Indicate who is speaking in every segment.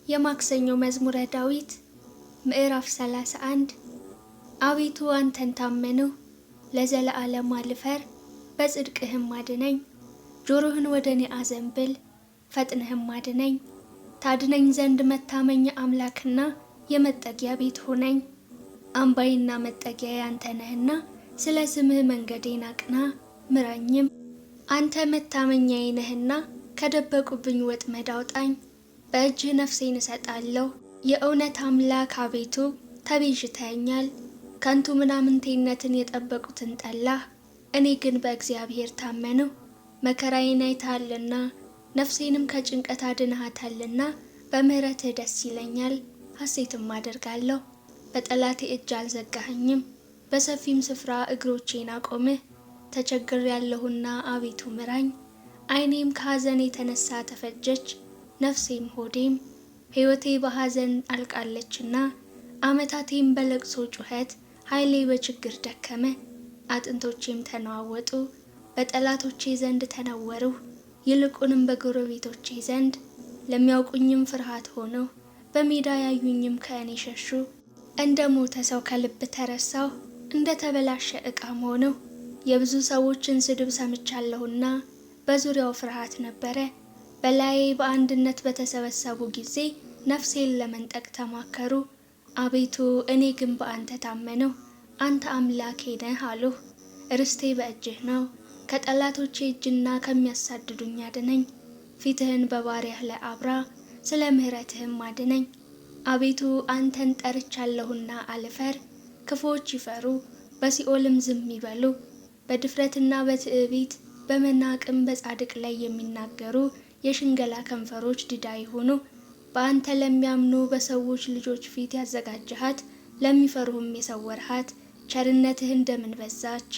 Speaker 1: የማክሰኞ መዝሙረ ዳዊት ምዕራፍ 31 አቤቱ አንተን ታመንሁ፣ ለዘለዓለም አልፈር፣ በጽድቅህም አድነኝ። ጆሮህን ወደ እኔ አዘንብል፣ ፈጥነህም አድነኝ። ታድነኝ ዘንድ መታመኛ አምላክና የመጠጊያ ቤት ሆነኝ። አምባዬና መጠጊያዬ አንተ ነህና ስለ ስምህ መንገዴን አቅና ምራኝም። አንተ መታመኛዬ ነህና ከደበቁብኝ ወጥመድ አውጣኝ። በእጅህ ነፍሴን እሰጣለሁ። የእውነት አምላክ አቤቱ ተቤዥተኸኛል። ከንቱ ምናምንቴነትን የጠበቁትን ጠላህ፣ እኔ ግን በእግዚአብሔር ታመንሁ። መከራዬን አይተሃልና ነፍሴንም ከጭንቀት አድነሃታልና በምሕረትህ ደስ ይለኛል፣ ሐሴትም አደርጋለሁ። በጠላቴ እጅ አልዘጋኸኝም፣ በሰፊም ስፍራ እግሮቼን አቆምህ። ተቸግሬአለሁና አቤቱ ምራኝ። ዓይኔም ከሐዘን የተነሳ ተፈጀች፣ ነፍሴም ሆዴም። ሕይወቴ በሐዘን አልቃለችና ዓመታቴም በለቅሶ ጩኸት፣ ኃይሌ በችግር ደከመ። አጥንቶቼም ተነዋወጡ፣ በጠላቶቼ ዘንድ ተነወርሁ፣ ይልቁንም በጎረቤቶቼ ዘንድ። ለሚያውቁኝም ፍርሃት ሆነሁ፣ በሜዳ ያዩኝም ከእኔ ሸሹ። እንደ ሞተ ሰው ከልብ ተረሳሁ፣ እንደ ተበላሸ ዕቃም ሆነሁ። የብዙ ሰዎችን ስድብ ሰምቻለሁና በዙሪያው ፍርሃት ነበረ። በላዬ በአንድነት በተሰበሰቡ ጊዜ ነፍሴን ለመንጠቅ ተማከሩ። አቤቱ እኔ ግን በአንተ ታመንሁ፣ አንተ አምላኬ ነህ አልሁ። ርስቴ በእጅህ ነው፣ ከጠላቶቼ እጅና ከሚያሳድዱኝ አድነኝ። ፊትህን በባሪያህ ላይ አብራ፣ ስለ ምሕረትህም አድነኝ። አቤቱ አንተን ጠርቻለሁና አልፈር። ክፉዎች ይፈሩ፣ በሲኦልም ዝም ይበሉ። በድፍረትና በትዕቢት በመናቅም በጻድቅ ላይ የሚናገሩ የሽንገላ ከንፈሮች ዲዳ ይሁኑ። በአንተ ለሚያምኑ በሰዎች ልጆች ፊት ያዘጋጀሃት፣ ለሚፈሩህም የሰወርሃት ቸርነትህ እንደምን በዛች!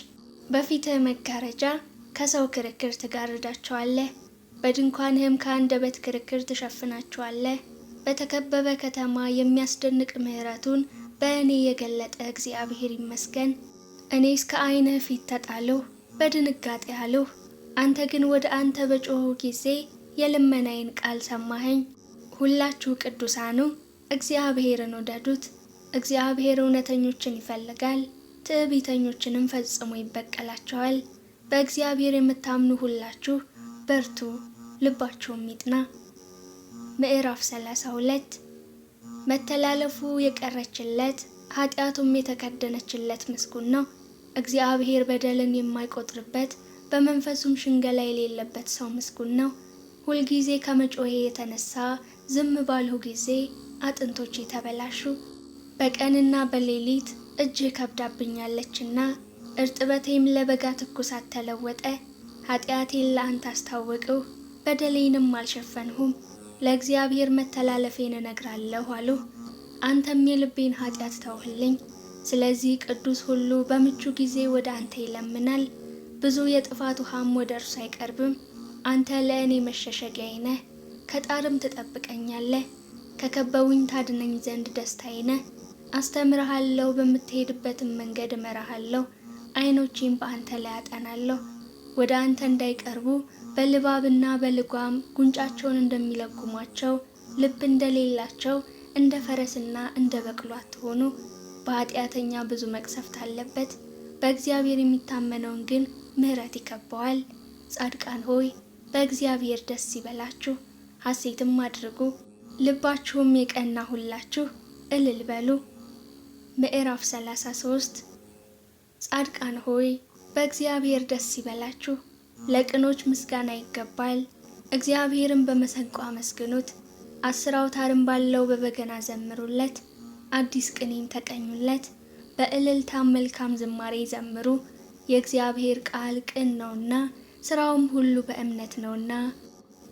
Speaker 1: በፊትህ መጋረጃ ከሰው ክርክር ትጋርዳቸዋለህ፣ በድንኳንህም ከአንደበት ክርክር ትሸፍናቸዋለህ። በተከበበ ከተማ የሚያስደንቅ ምሕረቱን በእኔ የገለጠ እግዚአብሔር ይመስገን። እኔስ ከዓይንህ ፊት ተጣልሁ፣ በድንጋጤ አልሁ። አንተ ግን ወደ አንተ በጮኽሁ ጊዜ የልመናዬን ቃል ሰማኸኝ። ሁላችሁ ቅዱሳኑ እግዚአብሔርን ውደዱት። እግዚአብሔር እውነተኞችን ይፈልጋል፣ ትዕቢተኞችንም ፈጽሞ ይበቀላቸዋል። በእግዚአብሔር የምታምኑ ሁላችሁ በርቱ፣ ልባችሁም ይጥና። ምዕራፍ 32 መተላለፉ የቀረችለት ኃጢአቱም የተከደነችለት ምስጉን ነው። እግዚአብሔር በደልን የማይቆጥርበት በመንፈሱም ሽንገላ የሌለበት ሰው ምስጉን ነው። ሁልጊዜ ከመጮሄ የተነሳ ዝም ባልሁ ጊዜ አጥንቶቼ ተበላሹ። በቀንና በሌሊት እጅህ ከብዳብኛለችና እርጥበቴም ለበጋ ትኩሳት ተለወጠ። ኃጢአቴን ለአንተ አስታወቅሁ፣ በደሌንም አልሸፈንሁም። ለእግዚአብሔር መተላለፌን እነግራለሁ አልሁ፣ አንተም የልቤን ኃጢአት ተውህልኝ። ስለዚህ ቅዱስ ሁሉ በምቹ ጊዜ ወደ አንተ ይለምናል፣ ብዙ የጥፋት ውሃም ወደ እርሱ አይቀርብም። አንተ ለእኔ መሸሸጊያዬ ነህ፣ ከጣርም ትጠብቀኛለህ። ከከበቡኝ ታድነኝ ዘንድ ደስታዬ ነህ። አስተምርሃለሁ፣ በምትሄድበትም መንገድ እመራሃለሁ። ዓይኖቼም በአንተ ላይ አጠናለሁ። ወደ አንተ እንዳይቀርቡ በልባብና በልጓም ጉንጫቸውን እንደሚለጉሟቸው ልብ እንደሌላቸው እንደ ፈረስና እንደ በቅሎ አትሆኑ። በኃጢአተኛ ብዙ መቅሰፍት አለበት፣ በእግዚአብሔር የሚታመነውን ግን ምሕረት ይከበዋል። ጻድቃን ሆይ በእግዚአብሔር ደስ ይበላችሁ፣ ሐሴትም አድርጉ። ልባችሁም የቀና ሁላችሁ እልል በሉ። ምዕራፍ 33 ጻድቃን ሆይ በእግዚአብሔር ደስ ይበላችሁ፣ ለቅኖች ምስጋና ይገባል። እግዚአብሔርን በመሰንቆ አመስግኑት፣ 10 አውታርም ባለው በበገና ዘምሩለት። አዲስ ቅኔም ተቀኙለት፣ በእልልታም መልካም ዝማሬ ዘምሩ። የእግዚአብሔር ቃል ቅን ነውና ሥራውም ሁሉ በእምነት ነውና።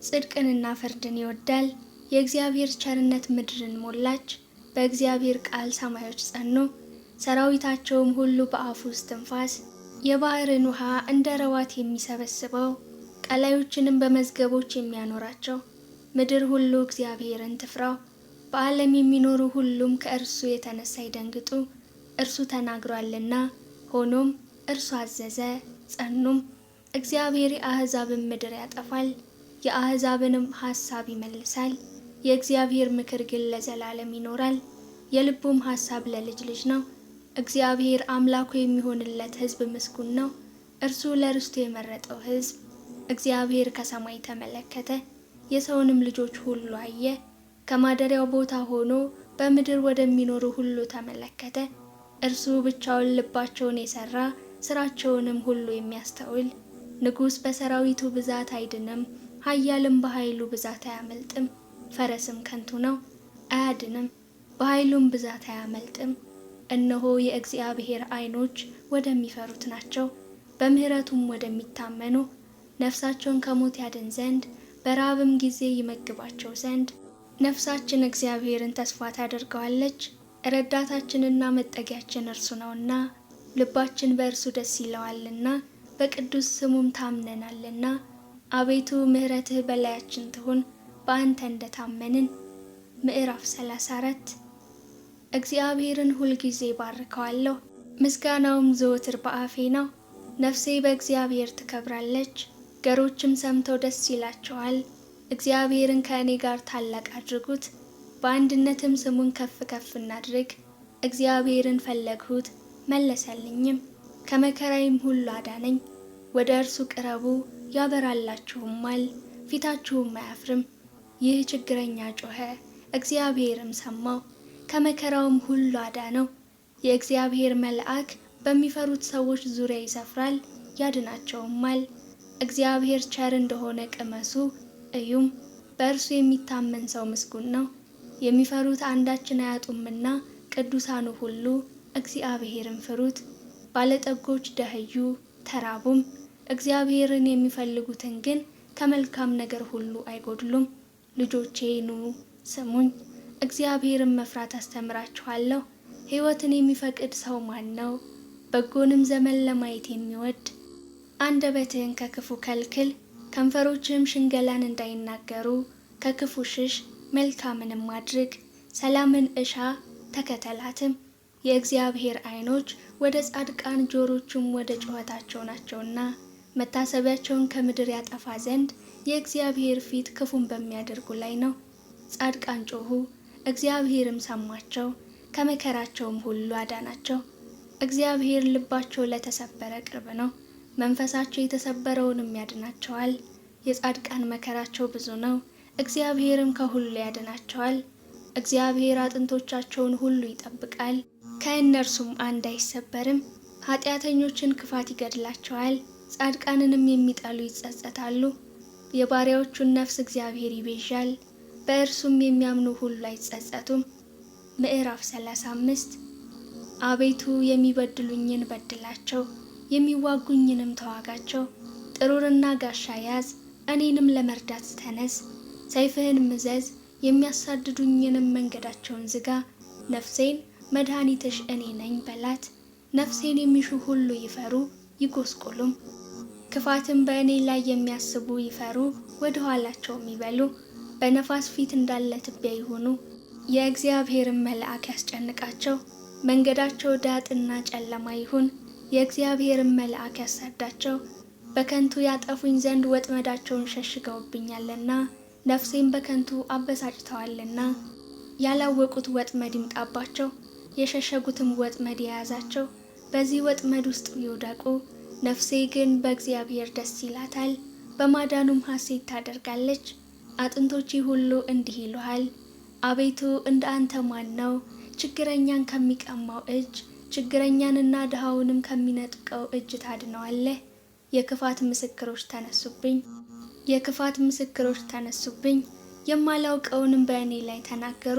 Speaker 1: ጽድቅንና ፍርድን ይወዳል። የእግዚአብሔር ቸርነት ምድርን ሞላች። በእግዚአብሔር ቃል ሰማዮች ጸኑ፣ ሰራዊታቸውም ሁሉ በአፉ እስትንፋስ። የባሕርን ውሃ እንደ ረዋት የሚሰበስበው፣ ቀላዮችንም በመዝገቦች የሚያኖራቸው። ምድር ሁሉ እግዚአብሔርን ትፍራው፣ በዓለም የሚኖሩ ሁሉም ከእርሱ የተነሳ ይደንግጡ። እርሱ ተናግሯልና ሆኖም፣ እርሱ አዘዘ ጸኑም። እግዚአብሔር የአሕዛብን ምድር ያጠፋል፣ የአሕዛብንም ሐሳብ ይመልሳል። የእግዚአብሔር ምክር ግን ለዘላለም ይኖራል፣ የልቡም ሐሳብ ለልጅ ልጅ ነው። እግዚአብሔር አምላኩ የሚሆንለት ሕዝብ ምስጉን ነው፣ እርሱ ለርስቱ የመረጠው ሕዝብ። እግዚአብሔር ከሰማይ ተመለከተ፣ የሰውንም ልጆች ሁሉ አየ። ከማደሪያው ቦታ ሆኖ በምድር ወደሚኖሩ ሁሉ ተመለከተ። እርሱ ብቻውን ልባቸውን የሰራ ስራቸውንም ሁሉ የሚያስተውል። ንጉሥ በሰራዊቱ ብዛት አይድንም፣ ኃያልም በኃይሉ ብዛት አያመልጥም። ፈረስም ከንቱ ነው አያድንም፣ በኃይሉም ብዛት አያመልጥም። እነሆ የእግዚአብሔር ዓይኖች ወደሚፈሩት ናቸው፣ በምሕረቱም ወደሚታመኑ፣ ነፍሳቸውን ከሞት ያድን ዘንድ በራብም ጊዜ ይመግባቸው ዘንድ። ነፍሳችን እግዚአብሔርን ተስፋ ታደርገዋለች፣ ረዳታችንና መጠጊያችን እርሱ ነውና። ልባችን በእርሱ ደስ ይለዋልና፣ በቅዱስ ስሙም ታምነናልና። አቤቱ ምሕረትህ በላያችን ትሁን፣ በአንተ እንደታመንን። ምዕራፍ 34 እግዚአብሔርን ሁልጊዜ ባርከዋለሁ፣ ምስጋናውም ዘወትር በአፌ ነው። ነፍሴ በእግዚአብሔር ትከብራለች፣ ገሮችም ሰምተው ደስ ይላቸዋል። እግዚአብሔርን ከእኔ ጋር ታላቅ አድርጉት፣ በአንድነትም ስሙን ከፍ ከፍ እናድርግ። እግዚአብሔርን ፈለግሁት መለሰልኝም፣ ከመከራዬም ሁሉ አዳነኝ። ወደ እርሱ ቅረቡ ያበራላችሁማል፣ ፊታችሁም አያፍርም። ይህ ችግረኛ ጮኸ፣ እግዚአብሔርም ሰማው፣ ከመከራውም ሁሉ አዳነው። የእግዚአብሔር መልአክ በሚፈሩት ሰዎች ዙሪያ ይሰፍራል ያድናቸውማል። እግዚአብሔር ቸር እንደሆነ ቅመሱ እዩም፣ በእርሱ የሚታመን ሰው ምስጉን ነው። የሚፈሩት አንዳችን አያጡምና ቅዱሳኑ ሁሉ እግዚአብሔርን ፍሩት። ባለጠጎች ደኸዩ ተራቡም፣ እግዚአብሔርን የሚፈልጉትን ግን ከመልካም ነገር ሁሉ አይጎድሉም። ልጆቼ ኑ ስሙኝ፣ እግዚአብሔርን መፍራት አስተምራችኋለሁ። ሕይወትን የሚፈቅድ ሰው ማን ነው? በጎንም ዘመን ለማየት የሚወድ። አንደበትህን ከክፉ ከልክል፣ ከንፈሮችህም ሽንገላን እንዳይናገሩ ከክፉ ሽሽ፣ መልካምንም አድርግ። ሰላምን እሻ ተከተላትም። የእግዚአብሔር ዓይኖች ወደ ጻድቃን ጆሮቹም ወደ ጩኸታቸው ናቸውና፣ መታሰቢያቸውን ከምድር ያጠፋ ዘንድ የእግዚአብሔር ፊት ክፉን በሚያደርጉ ላይ ነው። ጻድቃን ጮኹ፣ እግዚአብሔርም ሰማቸው፣ ከመከራቸውም ሁሉ አዳናቸው። እግዚአብሔር ልባቸው ለተሰበረ ቅርብ ነው፣ መንፈሳቸው የተሰበረውንም ያድናቸዋል። የጻድቃን መከራቸው ብዙ ነው፣ እግዚአብሔርም ከሁሉ ያድናቸዋል። እግዚአብሔር አጥንቶቻቸውን ሁሉ ይጠብቃል፣ ከእነርሱም አንድ አይሰበርም። ኃጢአተኞችን ክፋት ይገድላቸዋል፣ ጻድቃንንም የሚጠሉ ይጸጸታሉ። የባሪያዎቹን ነፍስ እግዚአብሔር ይቤዣል፣ በእርሱም የሚያምኑ ሁሉ አይጸጸቱም። ምዕራፍ 35 አቤቱ የሚበድሉኝን በድላቸው፣ የሚዋጉኝንም ተዋጋቸው። ጥሩርና ጋሻ ያዝ፣ እኔንም ለመርዳት ተነስ። ሰይፍህን ምዘዝ፣ የሚያሳድዱኝንም መንገዳቸውን ዝጋ። ነፍሴን መድኃኒትሽ እኔ ነኝ በላት። ነፍሴን የሚሹ ሁሉ ይፈሩ ይጎስቁሉም። ክፋትም በእኔ ላይ የሚያስቡ ይፈሩ፣ ወደ ኋላቸውም ይበሉ። በነፋስ ፊት እንዳለ ትቢያ ይሁኑ። የእግዚአብሔርን መልአክ ያስጨንቃቸው፣ መንገዳቸው ዳጥና ጨለማ ይሁን። የእግዚአብሔርን መልአክ ያሳዳቸው፣ በከንቱ ያጠፉኝ ዘንድ ወጥመዳቸውን ሸሽገውብኛልና፣ ነፍሴን በከንቱ አበሳጭተዋልና። ያላወቁት ወጥመድ ይምጣባቸው፣ የሸሸጉትም ወጥመድ የያዛቸው። በዚህ ወጥመድ ውስጥ ይውደቁ። ነፍሴ ግን በእግዚአብሔር ደስ ይላታል፣ በማዳኑም ሐሴት ታደርጋለች። አጥንቶቼ ሁሉ እንዲህ ይሉሃል፣ አቤቱ እንደ አንተ ማን ነው? ችግረኛን ከሚቀማው እጅ፣ ችግረኛንና ድሃውንም ከሚነጥቀው እጅ ታድነዋለህ። የክፋት ምስክሮች ተነሱብኝ፣ የማላውቀውንም በእኔ ላይ ተናገሩ።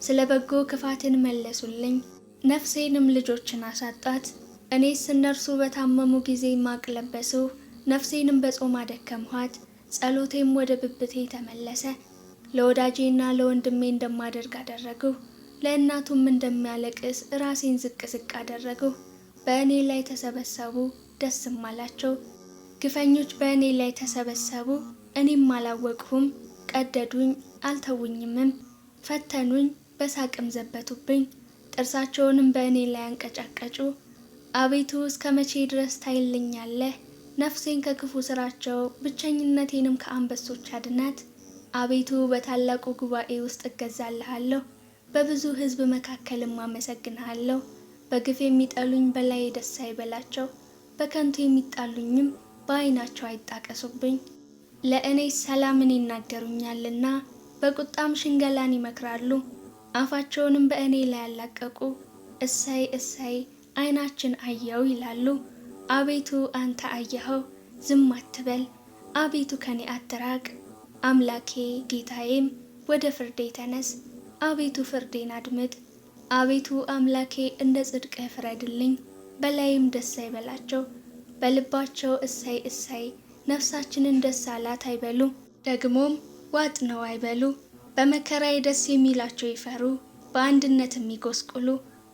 Speaker 1: ስለ በጎ ክፋትን መለሱልኝ፣ ነፍሴንም ልጆችን አሳጣት። እኔስ እነርሱ በታመሙ ጊዜ ማቅ ለበስሁ፣ ነፍሴንም በጾም አደከምኋት። ጸሎቴም ወደ ብብቴ ተመለሰ። ለወዳጄና ለወንድሜ እንደማደርግ አደረግሁ፣ ለእናቱም እንደሚያለቅስ ራሴን ዝቅ ዝቅ አደረግሁ። በእኔ ላይ ተሰበሰቡ ደስም አላቸው። ግፈኞች በእኔ ላይ ተሰበሰቡ፣ እኔም አላወቅሁም። ቀደዱኝ አልተውኝምም፣ ፈተኑኝ በሳቅም ዘበቱብኝ። ጥርሳቸውንም በእኔ ላይ አንቀጫቀጩ። አቤቱ እስከ መቼ ድረስ ታይልኛለህ? ነፍሴን ከክፉ ስራቸው፣ ብቸኝነቴንም ከአንበሶች አድናት። አቤቱ በታላቁ ጉባኤ ውስጥ እገዛልሃለሁ፣ በብዙ ሕዝብ መካከልም አመሰግንሃለሁ። በግፍ የሚጠሉኝ በላይ ደስ አይበላቸው፣ በከንቱ የሚጣሉኝም በዓይናቸው አይጣቀሱብኝ። ለእኔ ሰላምን ይናገሩኛልና በቁጣም ሽንገላን ይመክራሉ። አፋቸውንም በእኔ ላይ ያላቀቁ እሰይ እሰይ ዓይናችን አየው ይላሉ። አቤቱ አንተ አየኸው፣ ዝም አትበል። አቤቱ ከኔ አትራቅ። አምላኬ ጌታዬም ወደ ፍርዴ ተነስ። አቤቱ ፍርዴን አድምጥ። አቤቱ አምላኬ እንደ ጽድቅህ ፍረድልኝ። በላይም ደስ አይበላቸው፣ በልባቸው እሰይ እሰይ ነፍሳችንን ደስ አላት አይበሉ። ደግሞም ዋጥ ነው አይበሉ። በመከራዬ ደስ የሚላቸው ይፈሩ፣ በአንድነትም ይጎስቁሉ።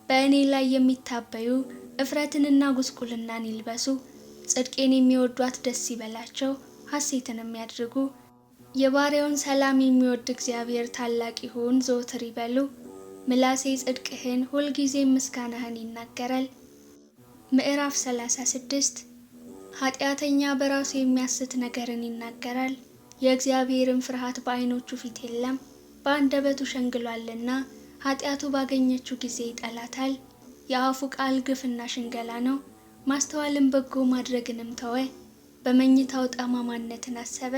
Speaker 1: በእኔ ላይ የሚታበዩ እፍረትንና ጉስቁልናን ይልበሱ። ጽድቄን የሚወዷት ደስ ይበላቸው፣ ሐሴትንም ያድርጉ። የባሪያውን ሰላም የሚወድ እግዚአብሔር ታላቅ ይሁን ዘወትር ይበሉ። ምላሴ ጽድቅህን ሁልጊዜ ምስጋናህን ይናገራል። ምዕራፍ 36 ኃጢአተኛ በራሱ የሚያስት ነገርን ይናገራል፣ የእግዚአብሔርን ፍርሃት በዓይኖቹ ፊት የለም። በአንደበቱ ሸንግሏልና ኃጢአቱ ባገኘችው ጊዜ ይጠላታል። የአፉ ቃል ግፍና ሽንገላ ነው፣ ማስተዋልን በጎ ማድረግንም ተወ። በመኝታው ጠማማነትን አሰበ፣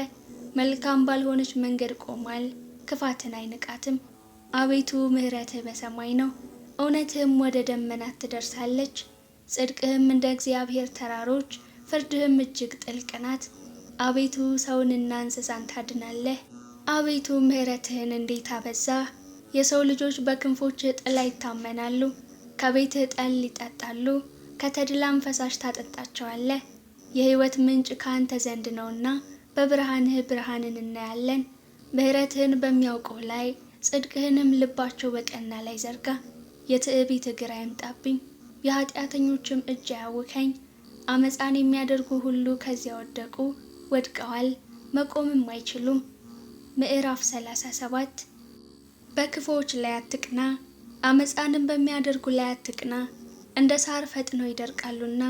Speaker 1: መልካም ባልሆነች መንገድ ቆሟል፣ ክፋትን አይንቃትም። አቤቱ ምሕረትህ በሰማይ ነው፣ እውነትህም ወደ ደመናት ትደርሳለች። ጽድቅህም እንደ እግዚአብሔር ተራሮች፣ ፍርድህም እጅግ ጥልቅ ናት። አቤቱ ሰውንና እንስሳን ታድናለህ። አቤቱ ምሕረትህን እንዴት አበዛህ! የሰው ልጆች በክንፎችህ ጥላ ይታመናሉ። ከቤትህ ጠል ይጠጣሉ፣ ከተድላም ፈሳሽ ታጠጣቸዋለህ። የሕይወት ምንጭ ከአንተ ዘንድ ነውና በብርሃንህ ብርሃንን እናያለን። ምሕረትህን በሚያውቀው ላይ ጽድቅህንም ልባቸው በቀና ላይ ዘርጋ። የትዕቢት እግር አይምጣብኝ፣ የኃጢአተኞችም እጅ አያውከኝ። አመፃን የሚያደርጉ ሁሉ ከዚያ ወደቁ፣ ወድቀዋል፣ መቆምም አይችሉም። ምዕራፍ 37 በክፉዎች ላይ አትቅና፣ አመፃንም በሚያደርጉ ላይ አትቅና። እንደ ሳር ፈጥነው ይደርቃሉና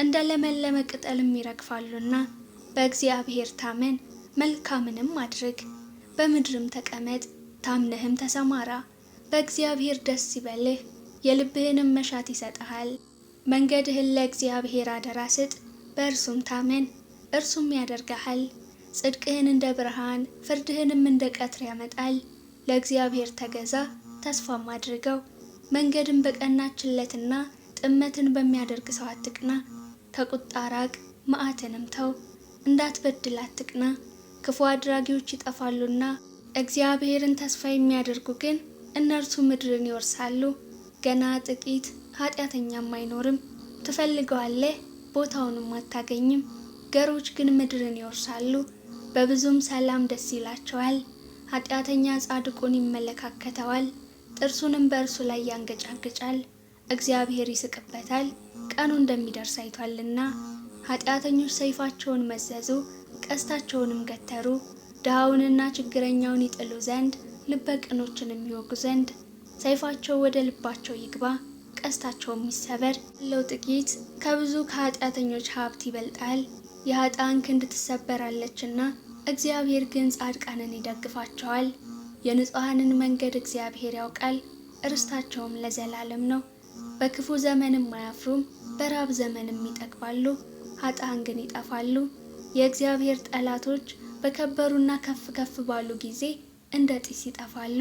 Speaker 1: እንደ ለመለመ ቅጠልም ይረግፋሉና። በእግዚአብሔር ታመን፣ መልካምንም አድርግ፣ በምድርም ተቀመጥ፣ ታምነህም ተሰማራ። በእግዚአብሔር ደስ ይበልህ፣ የልብህንም መሻት ይሰጥሃል። መንገድህን ለእግዚአብሔር አደራ ስጥ፣ በእርሱም ታመን፣ እርሱም ያደርግሃል። ጽድቅህን እንደ ብርሃን ፍርድህንም እንደ ቀትር ያመጣል። ለእግዚአብሔር ተገዛ፣ ተስፋም አድርገው። መንገድን በቀናችለትና ጥመትን በሚያደርግ ሰው አትቅና። ከቁጣ ራቅ፣ መዓትንም ተው፣ እንዳትበድል አትቅና። ክፉ አድራጊዎች ይጠፋሉና እግዚአብሔርን ተስፋ የሚያደርጉ ግን እነርሱ ምድርን ይወርሳሉ። ገና ጥቂት ኃጢአተኛም አይኖርም። ትፈልገዋለህ፣ ቦታውንም አታገኝም። ገሮች ግን ምድርን ይወርሳሉ፣ በብዙም ሰላም ደስ ይላቸዋል። ኃጢአተኛ ጻድቁን ይመለካከተዋል፣ ጥርሱንም በእርሱ ላይ ያንገጫግጫል። እግዚአብሔር ይስቅበታል፣ ቀኑ እንደሚደርስ አይቷልና። ኃጢአተኞች ሰይፋቸውን መዘዙ፣ ቀስታቸውንም ገተሩ። ድሃውንና ችግረኛውን ይጥሉ ዘንድ፣ ልበ ቅኖችን የሚወጉ ዘንድ። ሰይፋቸው ወደ ልባቸው ይግባ፣ ቀስታቸውም ይሰበር። ያለው ጥቂት ከብዙ ከኃጢአተኞች ሀብት ይበልጣል። የኃጥአን ክንድ ትሰበራለችና እግዚአብሔር ግን ጻድቃንን ይደግፋቸዋል። የንጹሐንን መንገድ እግዚአብሔር ያውቃል፣ ርስታቸውም ለዘላለም ነው። በክፉ ዘመንም አያፍሩም፣ በራብ ዘመንም ይጠግባሉ። ኃጥአን ግን ይጠፋሉ። የእግዚአብሔር ጠላቶች በከበሩና ከፍ ከፍ ባሉ ጊዜ እንደ ጢስ ይጠፋሉ።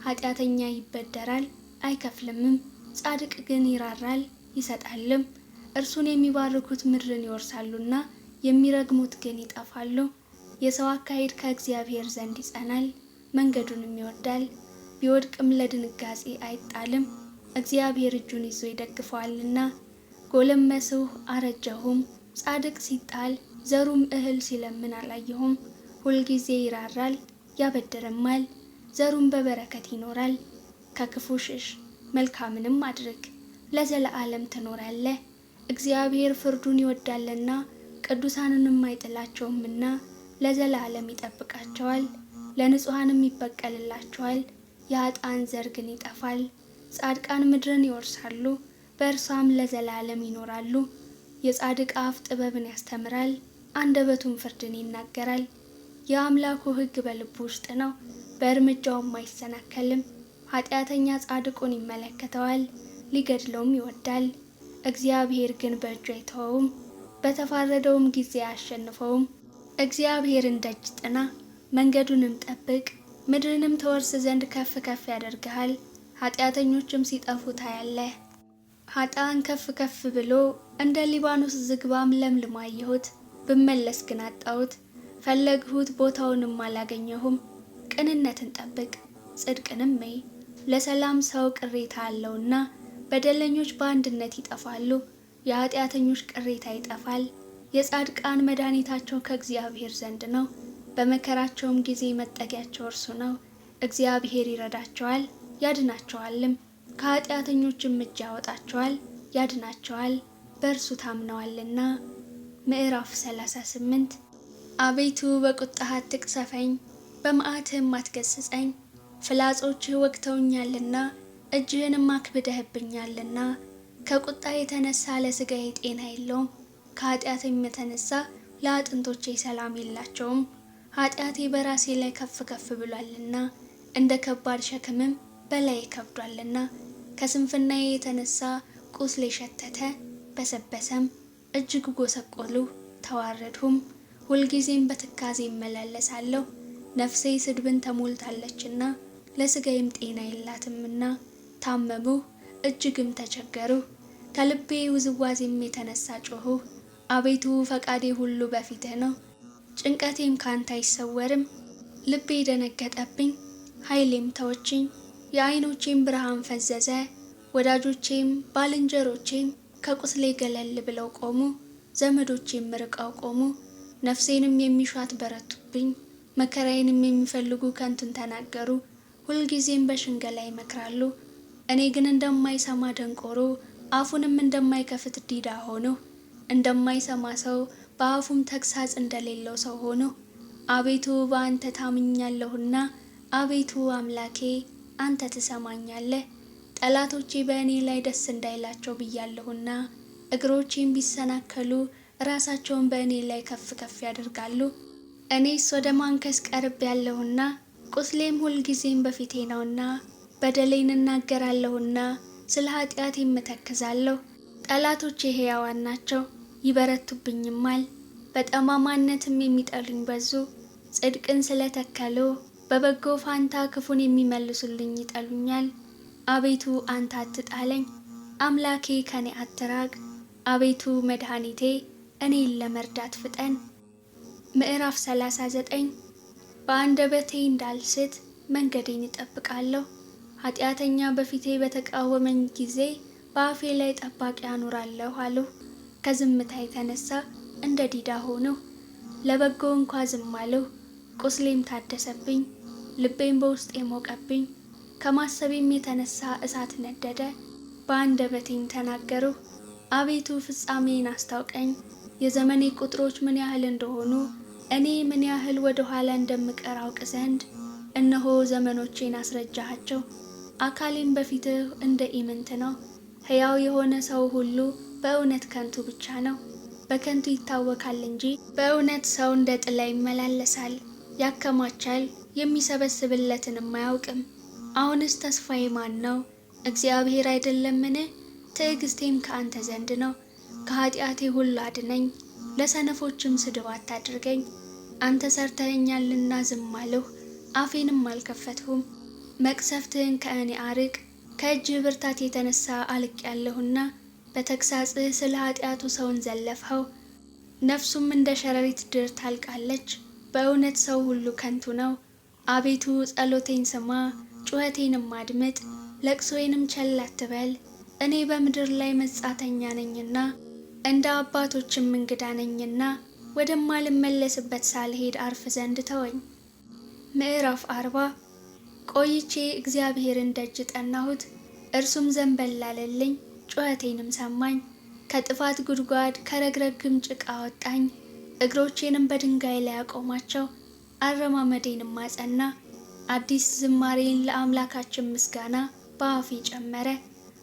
Speaker 1: ኃጢአተኛ ይበደራል አይከፍልምም፣ ጻድቅ ግን ይራራል ይሰጣልም። እርሱን የሚባርኩት ምድርን ይወርሳሉና የሚረግሙት ግን ይጠፋሉ። የሰው አካሄድ ከእግዚአብሔር ዘንድ ይጸናል፣ መንገዱንም ይወዳል። ቢወድቅም ለድንጋጼ አይጣልም፣ እግዚአብሔር እጁን ይዞ ይደግፈዋልና። ጎለመስሁ አረጀሁም፣ ጻድቅ ሲጣል ዘሩም እህል ሲለምን አላየሁም። ሁልጊዜ ይራራል ያበድርማል፣ ዘሩም በበረከት ይኖራል። ከክፉ ሽሽ፣ መልካምንም አድርግ፣ ለዘለዓለም ትኖራለህ። እግዚአብሔር ፍርዱን ይወዳልና ቅዱሳንንም አይጥላቸውምና ለዘላለም ይጠብቃቸዋል። ለንጹሐንም ይበቀልላቸዋል። የኃጥአን ዘር ግን ይጠፋል። ጻድቃን ምድርን ይወርሳሉ፣ በእርሷም ለዘላለም ይኖራሉ። የጻድቅ አፍ ጥበብን ያስተምራል፣ አንደበቱም ፍርድን ይናገራል። የአምላኩ ሕግ በልቡ ውስጥ ነው፣ በእርምጃውም አይሰናከልም። ኃጢአተኛ ጻድቁን ይመለከተዋል፣ ሊገድለውም ይወዳል። እግዚአብሔር ግን በእጁ አይተወውም፣ በተፋረደውም ጊዜ አያሸንፈውም። እግዚአብሔርን ደጅ ጥና፣ መንገዱንም ጠብቅ፣ ምድርንም ትወርስ ዘንድ ከፍ ከፍ ያደርግሃል። ኃጢአተኞችም ሲጠፉ ታያለህ። ኃጥአን ከፍ ከፍ ብሎ እንደ ሊባኖስ ዝግባም ለምልሞ አየሁት። ብመለስ ግን አጣሁት፣ ፈለግሁት ቦታውንም አላገኘሁም። ቅንነትን ጠብቅ፣ ጽድቅንም እይ፣ ለሰላም ሰው ቅሬታ አለውና። በደለኞች በአንድነት ይጠፋሉ፣ የኃጢአተኞች ቅሬታ ይጠፋል። የጻድቃን መድኃኒታቸው ከእግዚአብሔር ዘንድ ነው፣ በመከራቸውም ጊዜ መጠጊያቸው እርሱ ነው። እግዚአብሔር ይረዳቸዋል ያድናቸዋልም፣ ከኃጢአተኞችም እጅ ያወጣቸዋል ያድናቸዋል፣ በእርሱ ታምነዋልና። ምዕራፍ 38 አቤቱ በቁጣህ አትቅሰፈኝ፣ በመዓትህም አትገስጸኝ። ፍላጾችህ ወግተውኛልና እጅህንም አክብደህብኛልና። ከቁጣ የተነሳ ለሥጋዬ ጤና የለውም፣ ከኃጢአቴም የተነሳ ለአጥንቶቼ ሰላም የላቸውም። ኃጢአቴ በራሴ ላይ ከፍ ከፍ ብሏልና እንደ ከባድ ሸክምም በላይ ከብዷልና። ከስንፍናዬ የተነሳ ቁስሌ ሸተተ በሰበሰም፣ እጅግ ጎሰቆሉ ተዋረድሁም። ሁልጊዜም በትካዜ እመላለሳለሁ፣ ነፍሴ ስድብን ተሞልታለችና ለሥጋዬም ጤና የላትምና። ታመሙ እጅግም ተቸገሩ፣ ከልቤ ውዝዋዜም የተነሳ ጮኹ። አቤቱ ፈቃዴ ሁሉ በፊትህ ነው፣ ጭንቀቴም ካንተ አይሰወርም። ልቤ ደነገጠብኝ፣ ኃይሌም ተወችኝ፣ የዓይኖቼም ብርሃን ፈዘዘ። ወዳጆቼም ባልንጀሮቼም ከቁስሌ ገለል ብለው ቆሙ፣ ዘመዶቼም ርቀው ቆሙ። ነፍሴንም የሚሿት በረቱብኝ፣ መከራዬንም የሚፈልጉ ከንቱን ተናገሩ። ሁልጊዜም በሽንገላ ይመክራሉ። እኔ ግን እንደማይሰማ ደንቆሮ፣ አፉንም እንደማይከፍት ዲዳ ሆንሁ። እንደማይሰማ ሰው በአፉም ተግሳጽ እንደሌለው ሰው ሆንሁ። አቤቱ በአንተ ታምኛለሁና፣ አቤቱ አምላኬ አንተ ትሰማኛለህ። ጠላቶቼ በእኔ ላይ ደስ እንዳይላቸው ብያለሁና፣ እግሮቼም ቢሰናከሉ ራሳቸውን በእኔ ላይ ከፍ ከፍ ያደርጋሉ። እኔስ ወደ ማንከስ ቀርብ ያለሁና፣ ቁስሌም ሁልጊዜም በፊቴ ነውና። በደሌን እናገራለሁና ስለ ኃጢአቴም እተክዛለሁ። ጠላቶቼ ሕያዋን ናቸው ይበረቱብኝማል፣ በጠማማነትም የሚጠሉኝ በዙ። ጽድቅን ስለተከሉ በበጎ ፋንታ ክፉን የሚመልሱልኝ ይጠሉኛል። አቤቱ አንተ አትጣለኝ፣ አምላኬ ከኔ አትራቅ። አቤቱ መድኃኒቴ እኔን ለመርዳት ፍጠን። ምዕራፍ 39 በአንደበቴ እንዳልስት መንገዴን እጠብቃለሁ። ኃጢአተኛ በፊቴ በተቃወመኝ ጊዜ በአፌ ላይ ጠባቂ አኑራለሁ አልሁ። ከዝምታ የተነሳ እንደ ዲዳ ሆንሁ፣ ለበጎ እንኳ ዝም አልሁ። ቁስሌም ታደሰብኝ፣ ልቤም በውስጤ ሞቀብኝ። ከማሰቤም የተነሳ እሳት ነደደ፣ በአንደበቴም ተናገርሁ። አቤቱ ፍጻሜን አስታውቀኝ፣ የዘመኔ ቁጥሮች ምን ያህል እንደሆኑ እኔ ምን ያህል ወደ ኋላ እንደምቀር አውቅ ዘንድ። እነሆ ዘመኖቼን አስረጃሃቸው፣ አካሌም በፊትህ እንደ ኢምንት ነው። ሕያው የሆነ ሰው ሁሉ በእውነት ከንቱ ብቻ ነው፣ በከንቱ ይታወካል እንጂ በእውነት ሰው እንደ ጥላ ይመላለሳል። ያከማቻል የሚሰበስብለትንም አያውቅም። አሁንስ ተስፋዬ ማን ነው? እግዚአብሔር አይደለምን? ትዕግስቴም ከአንተ ዘንድ ነው። ከኃጢአቴ ሁሉ አድነኝ፣ ለሰነፎችም ስድብ አታድርገኝ። አንተ ሰርተኸኛልና ዝም አልሁ፣ አፌንም አልከፈትሁም። መቅሰፍትህን ከእኔ አርቅ፣ ከእጅህ ብርታት የተነሳ አልቄአለሁና። በተግሳጽህ ስለ ኃጢአቱ ሰውን ዘለፍኸው፣ ነፍሱም እንደ ሸረሪት ድር ታልቃለች። በእውነት ሰው ሁሉ ከንቱ ነው። አቤቱ ጸሎቴን ስማ፣ ጩኸቴንም አድምጥ፣ ለቅሶዬንም ቸል አትበል። እኔ በምድር ላይ መጻተኛ ነኝና እንደ አባቶችም እንግዳ ነኝና፣ ወደማልመለስበት ሳልሄድ አርፍ ዘንድ ተወኝ። ምዕራፍ 40 ቆይቼ እግዚአብሔርን ደጅ ጠናሁት፣ እርሱም ዘንበል አለልኝ፣ ጩኸቴንም ሰማኝ። ከጥፋት ጉድጓድ ከረግረግም ጭቃ አወጣኝ፣ እግሮቼንም በድንጋይ ላይ አቆማቸው፣ አረማመዴንም አጸና። አዲስ ዝማሬን ለአምላካችን ምስጋና በአፌ ጨመረ።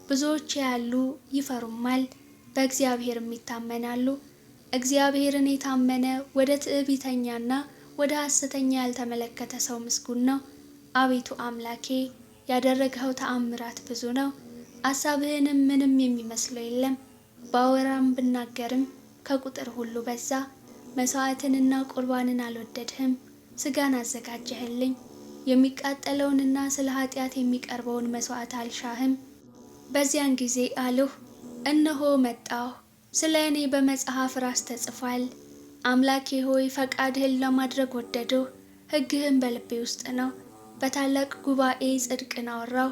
Speaker 1: ብዙዎች ያሉ ይፈሩማል፣ በእግዚአብሔርም ይታመናሉ። እግዚአብሔርን የታመነ ወደ ትዕቢተኛና ወደ ሐሰተኛ ያልተመለከተ ሰው ምስጉን ነው። አቤቱ አምላኬ ያደረግኸው ተአምራት ብዙ ነው፣ አሳብህንም ምንም የሚመስለው የለም። ባወራም ብናገርም ከቁጥር ሁሉ በዛ። መስዋዕትንና ቁርባንን አልወደድህም፣ ሥጋን አዘጋጀህልኝ። የሚቃጠለውንና ስለ ኃጢአት የሚቀርበውን መስዋዕት አልሻህም። በዚያን ጊዜ አልሁ፣ እነሆ መጣሁ፣ ስለ እኔ በመጽሐፍ ራስ ተጽፏል። አምላኬ ሆይ ፈቃድህን ለማድረግ ወደድሁ፣ ሕግህም በልቤ ውስጥ ነው። በታላቅ ጉባኤ ጽድቅን አወራሁ፣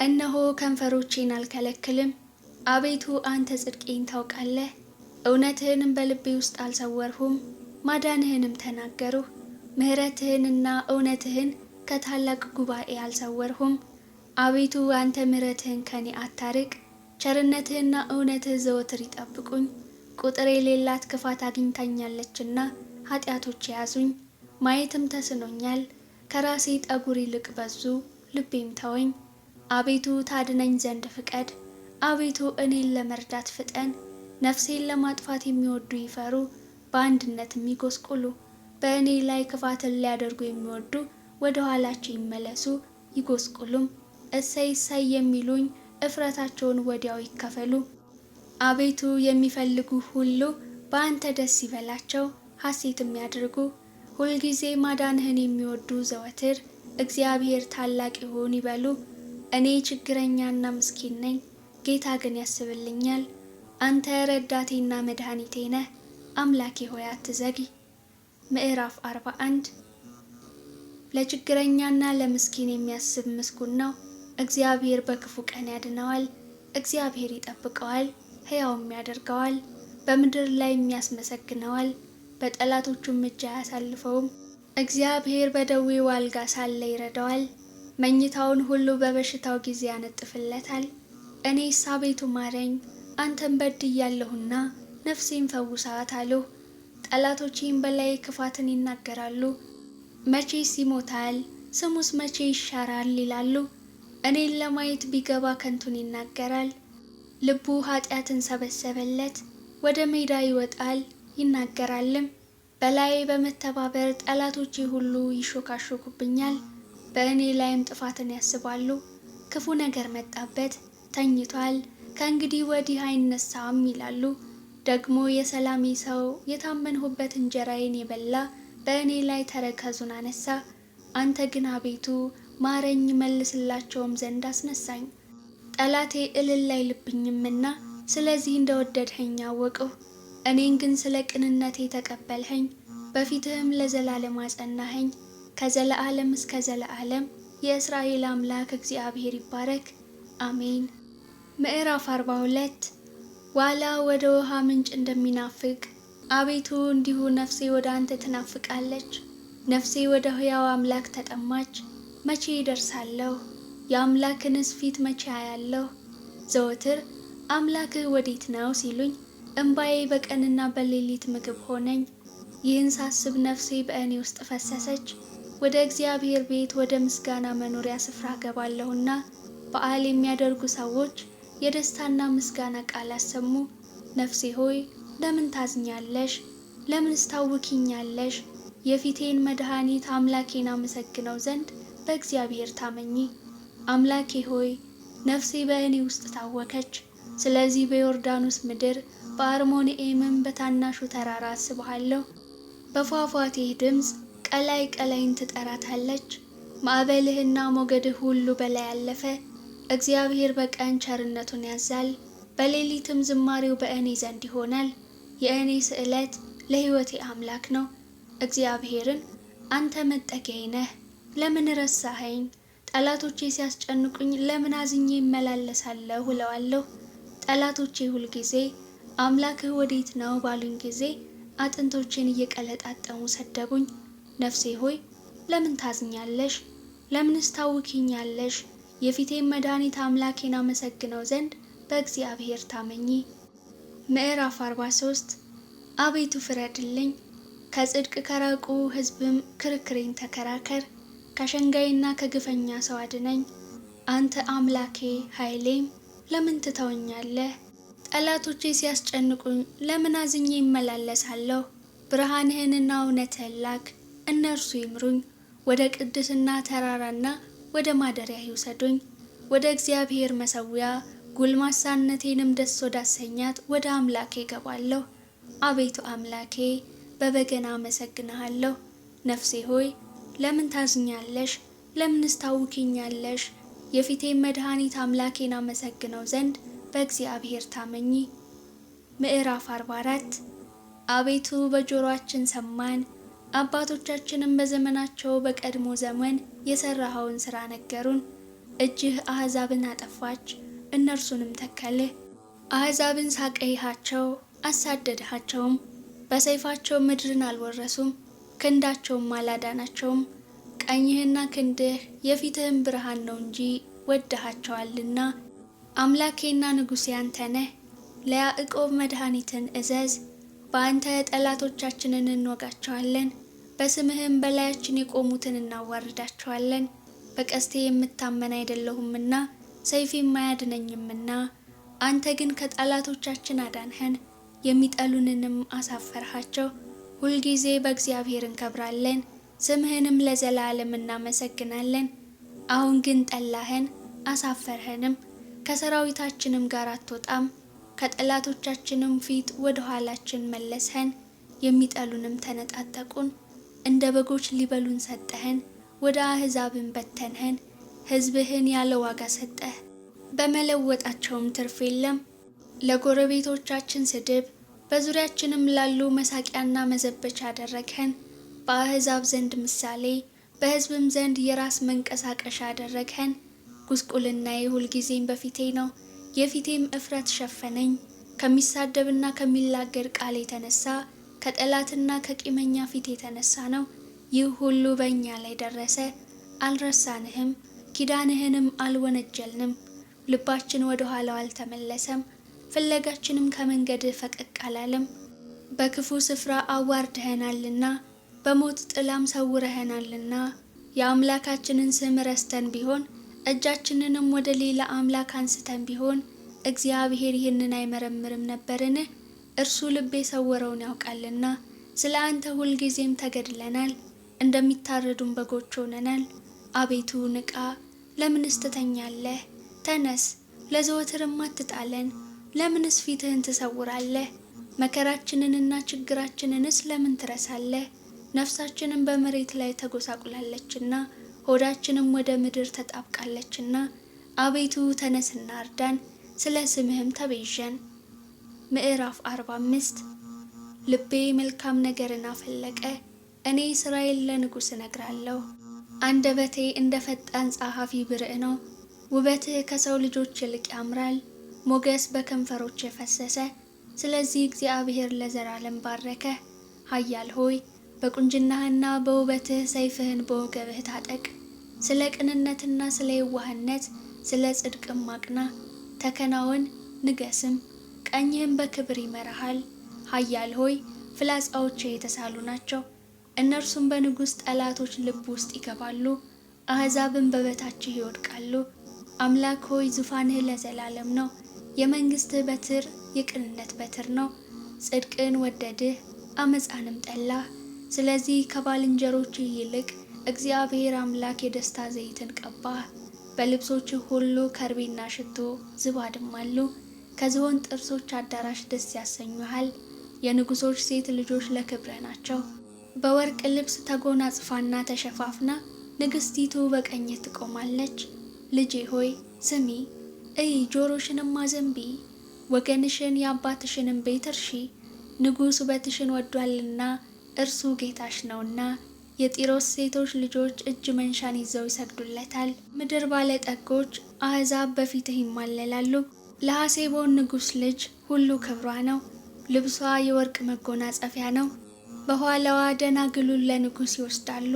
Speaker 1: እነሆ ከንፈሮቼን አልከለክልም። አቤቱ አንተ ጽድቄን ታውቃለህ፣ እውነትህንም በልቤ ውስጥ አልሰወርሁም። ማዳንህንም ተናገርሁ፣ ምሕረትህንና እውነትህን ከታላቅ ጉባኤ አልሰወርሁም። አቤቱ አንተ ምሕረትህን ከኔ አታርቅ፣ ቸርነትህና እውነትህ ዘወትር ይጠብቁኝ። ቁጥር የሌላት ክፋት አግኝታኛለችና ኃጢአቶች ያዙኝ። ማየትም ተስኖኛል፣ ከራሴ ጠጉር ይልቅ በዙ፣ ልቤም ተወኝ። አቤቱ ታድነኝ ዘንድ ፍቀድ፣ አቤቱ እኔን ለመርዳት ፍጠን። ነፍሴን ለማጥፋት የሚወዱ ይፈሩ፣ በአንድነት የሚጎስቁሉ። በእኔ ላይ ክፋትን ሊያደርጉ የሚወዱ ወደ ኋላቸው ይመለሱ ይጎስቁሉም። እሰይ እሰይ የሚሉኝ እፍረታቸውን ወዲያው ይከፈሉ። አቤቱ የሚፈልጉ ሁሉ በአንተ ደስ ይበላቸው፣ ሐሴትም ያድርጉ። ሁልጊዜ ማዳንህን የሚወዱ ዘወትር እግዚአብሔር ታላቅ ይሁን ይበሉ። እኔ ችግረኛና ምስኪን ነኝ፣ ጌታ ግን ያስብልኛል። አንተ ረዳቴና መድኃኒቴ ነህ፣ አምላኬ ሆይ አትዘግይ። ምዕራፍ 41 ለችግረኛና ለምስኪን የሚያስብ ምስጉን ነው። እግዚአብሔር በክፉ ቀን ያድነዋል። እግዚአብሔር ይጠብቀዋል፣ ሕያውም ያደርገዋል። በምድር ላይ የሚያስመሰግነዋል፣ በጠላቶቹም እጅ አያሳልፈውም። እግዚአብሔር በደዌው አልጋ ሳለ ይረዳዋል፣ መኝታውን ሁሉ በበሽታው ጊዜ ያነጥፍለታል። እኔስ አቤቱ ማረኝ፣ አንተን በድያለሁና ነፍሴን ፈውሳት አልሁ። ጠላቶቼም በላይ ክፋትን ይናገራሉ። መቼስ ይሞታል፣ ስሙስ መቼ ይሻራል ይላሉ። እኔን ለማየት ቢገባ ከንቱን ይናገራል። ልቡ ኃጢአትን ሰበሰበለት፣ ወደ ሜዳ ይወጣል ይናገራልም። በላዬ በመተባበር ጠላቶቼ ሁሉ ይሾካሾኩብኛል፣ በእኔ ላይም ጥፋትን ያስባሉ። ክፉ ነገር መጣበት፣ ተኝቷል፣ ከእንግዲህ ወዲህ አይነሳም ይላሉ። ደግሞ የሰላሜ ሰው የታመንሁበት እንጀራዬን የበላ በእኔ ላይ ተረከዙን አነሳ። አንተ ግን አቤቱ ማረኝ፣ መልስላቸውም ዘንድ አስነሳኝ። ጠላቴ እልል አይልብኝምና ስለዚህ እንደወደድኸኝ አወቅሁ። እኔን ግን ስለ ቅንነቴ ተቀበልኸኝ፣ በፊትህም ለዘላለም አጸናኸኝ። ከዘለዓለም እስከ ዘለዓለም የእስራኤል አምላክ እግዚአብሔር ይባረክ፣ አሜን። ምዕራፍ 42 ዋላ ወደ ውሃ ምንጭ እንደሚናፍቅ አቤቱ እንዲሁ ነፍሴ ወደ አንተ ትናፍቃለች። ነፍሴ ወደ ሕያው አምላክ ተጠማች። መቼ ይደርሳለሁ? የአምላክንስ ፊት መቼ አያለሁ? ዘወትር አምላክህ ወዴት ነው ሲሉኝ እንባዬ በቀንና በሌሊት ምግብ ሆነኝ። ይህን ሳስብ ነፍሴ በእኔ ውስጥ ፈሰሰች። ወደ እግዚአብሔር ቤት ወደ ምስጋና መኖሪያ ስፍራ ገባለሁና በዓል የሚያደርጉ ሰዎች የደስታና ምስጋና ቃል አሰሙ። ነፍሴ ሆይ ለምን ታዝኛለሽ? ለምንስ ታውኪኛለሽ? የፊቴን መድኃኒት አምላኬን አመሰግነው ዘንድ በእግዚአብሔር ታመኚ። አምላኬ ሆይ ነፍሴ በእኔ ውስጥ ታወከች። ስለዚህ በዮርዳኖስ ምድር በአርሞንዔምም በታናሹ ተራራ አስብሃለሁ። በፏፏቴህ ድምፅ ቀላይ ቀላይን ትጠራታለች። ማዕበልህና ሞገድህ ሁሉ በላይ አለፈ። እግዚአብሔር በቀን ቸርነቱን ያዛል፣ በሌሊትም ዝማሬው በእኔ ዘንድ ይሆናል። የእኔ ስዕለት ለሕይወቴ አምላክ ነው። እግዚአብሔርን አንተ መጠጊያዬ ነህ፣ ለምን ረሳኸኝ? ጠላቶቼ ሲያስጨንቁኝ ለምን አዝኜ እመላለሳለሁ እለዋለሁ። ጠላቶቼ ሁልጊዜ አምላክህ ወዴት ነው ባሉኝ ጊዜ አጥንቶቼን እየቀለጣጠሙ ሰደቡኝ። ነፍሴ ሆይ ለምን ታዝኛለሽ? ለምንስ ታውኪኛለሽ? የፊቴን መድኃኒት አምላኬን አመሰግነው ዘንድ በእግዚአብሔር ታመኚ። ምዕራፍ 43 አቤቱ ፍረድልኝ፣ ከጽድቅ ከራቁ ሕዝብም ክርክሬን ተከራከር። ከሸንጋይና ከግፈኛ ሰው አድነኝ። አንተ አምላኬ ኃይሌም ለምን ትተወኛለህ? ጠላቶቼ ሲያስጨንቁኝ ለምን አዝኜ ይመላለሳለሁ? ብርሃንህንና እውነትህን ላክ፣ እነርሱ ይምሩኝ። ወደ ቅድስና ተራራና ወደ ማደሪያ ይውሰዱኝ። ወደ እግዚአብሔር መሠዊያ ጎልማሳነቴንም ደስ ወዳሰኛት ወደ አምላኬ እገባለሁ። አቤቱ አምላኬ በበገና አመሰግንሃለሁ። ነፍሴ ሆይ ለምን ታዝኛለሽ? ለምንስ ታውኪኛለሽ? የፊቴን መድኃኒት አምላኬን አመሰግነው ዘንድ በእግዚአብሔር ታመኚ። ምዕራፍ 44 አቤቱ በጆሮአችን ሰማን፣ አባቶቻችንም በዘመናቸው በቀድሞ ዘመን የሠራኸውን ሥራ ነገሩን። እጅህ አሕዛብን አጠፋች፣ እነርሱንም ተከልህ። አሕዛብን ሳቀይሃቸው፣ አሳደድሃቸውም። በሰይፋቸው ምድርን አልወረሱም፣ ክንዳቸውም አላዳናቸውም። ቀኝህና ክንድህ የፊትህም ብርሃን ነው እንጂ ወድሃቸዋልና። አምላኬና ንጉሴ አንተ ነህ። ለያዕቆብ መድኃኒትን እዘዝ። በአንተ ጠላቶቻችንን እንወጋቸዋለን፣ በስምህም በላያችን የቆሙትን እናዋርዳቸዋለን። በቀስቴ የምታመን አይደለሁምና ሰይፌም አያድነኝምና፣ አንተ ግን ከጠላቶቻችን አዳንኸን፣ የሚጠሉንንም አሳፈርሃቸው። ሁልጊዜ በእግዚአብሔር እንከብራለን፣ ስምህንም ለዘላለም እናመሰግናለን። አሁን ግን ጠላኸን፣ አሳፈርኸንም፣ ከሰራዊታችንም ጋር አትወጣም። ከጠላቶቻችንም ፊት ወደ ኋላችን መለስኸን፣ የሚጠሉንም ተነጣጠቁን። እንደ በጎች ሊበሉን ሰጠኸን፣ ወደ አሕዛብን በተንኸን። ሕዝብህን ያለ ዋጋ ሰጠህ፣ በመለወጣቸውም ትርፍ የለም። ለጎረቤቶቻችን ስድብ፣ በዙሪያችንም ላሉ መሳቂያና መዘበቻ አደረግኸን። በአሕዛብ ዘንድ ምሳሌ፣ በሕዝብም ዘንድ የራስ መንቀሳቀሻ አደረግኸን። ጉስቁልናዬ ሁልጊዜም በፊቴ ነው፣ የፊቴም እፍረት ሸፈነኝ። ከሚሳደብና ከሚላገድ ቃል የተነሳ፣ ከጠላትና ከቂመኛ ፊት የተነሳ ነው። ይህ ሁሉ በእኛ ላይ ደረሰ። አልረሳንህም፣ ኪዳንህንም አልወነጀልንም። ልባችን ወደ ኋላው አልተመለሰም፣ ፍለጋችንም ከመንገድህ ፈቀቅ አላለም። በክፉ ስፍራ አዋርድኸናልና፣ በሞት ጥላም ሰውረኸናልና። የአምላካችንን ስም ረስተን ቢሆን፣ እጃችንንም ወደ ሌላ አምላክ አንስተን ቢሆን፣ እግዚአብሔር ይህንን አይመረምርም ነበርን? እርሱ ልብ የሰወረውን ያውቃልና። ስለ አንተ ሁልጊዜም ተገድለናል፣ እንደሚታረዱም በጎች ሆነናል። አቤቱ ንቃ፣ ለምንስ ትተኛለህ? ተነስ፣ ለዘወትርም አትጣለን። ለምንስ ፊትህን ትሰውራለህ? መከራችንንና ችግራችንንስ ለምን ትረሳለህ? ነፍሳችንም በመሬት ላይ ተጎሳቁላለችና፣ ሆዳችንም ወደ ምድር ተጣብቃለችና። አቤቱ ተነስና እርዳን፣ ስለ ስምህም ተቤዠን። ምዕራፍ 45 ልቤ መልካም ነገርን አፈለቀ፣ እኔ ሥራዬን ለንጉሥ እነግራለሁ። አንደበቴ እንደ ፈጣን ጸሐፊ ብርዕ ነው። ውበትህ ከሰው ልጆች ይልቅ ያምራል፣ ሞገስ በከንፈሮች የፈሰሰ። ስለዚህ እግዚአብሔር ለዘላለም ባረከ። ኃያል ሆይ በቁንጅናህና በውበትህ ሰይፍህን በወገብህ ታጠቅ። ስለ ቅንነትና ስለ የዋህነት ስለ ጽድቅም አቅና። ተከናወን ንገስም፣ ቀኝህም በክብር ይመራሃል። ኃያል ሆይ ፍላጻዎችህ የተሳሉ ናቸው፣ እነርሱም በንጉሥ ጠላቶች ልብ ውስጥ ይገባሉ፣ አሕዛብም በበታችህ ይወድቃሉ። አምላክ ሆይ ዙፋንህ ለዘላለም ነው፣ የመንግሥትህ በትር የቅንነት በትር ነው። ጽድቅን ወደድህ አመፃንም ጠላህ። ስለዚህ ከባልንጀሮችህ ይልቅ እግዚአብሔር አምላክ የደስታ ዘይትን ቀባህ። በልብሶችህ ሁሉ ከርቤና ሽቶ ዝባድም አሉ። ከዝሆን ጥርሶች አዳራሽ ደስ ያሰኙሃል። የንጉሶች ሴት ልጆች ለክብርህ ናቸው። በወርቅ ልብስ ተጎናጽፋና ተሸፋፍና ንግሥቲቱ በቀኝህ ትቆማለች። ልጄ ሆይ ስሚ፣ እይ፣ ጆሮሽንም አዘንቢ። ወገንሽን የአባትሽንም ቤት እርሺ። ንጉሥ ውበትሽን ወዷልና እርሱ ጌታሽ ነውና። የጢሮስ ሴቶች ልጆች እጅ መንሻን ይዘው ይሰግዱለታል። ምድር ባለጠጎች አሕዛብ በፊትህ ይማለላሉ። ለሐሴቦን ንጉሥ ልጅ ሁሉ ክብሯ ነው፣ ልብሷ የወርቅ መጎናጸፊያ ነው። በኋላዋ ደናግሉን ለንጉሥ ይወስዳሉ፣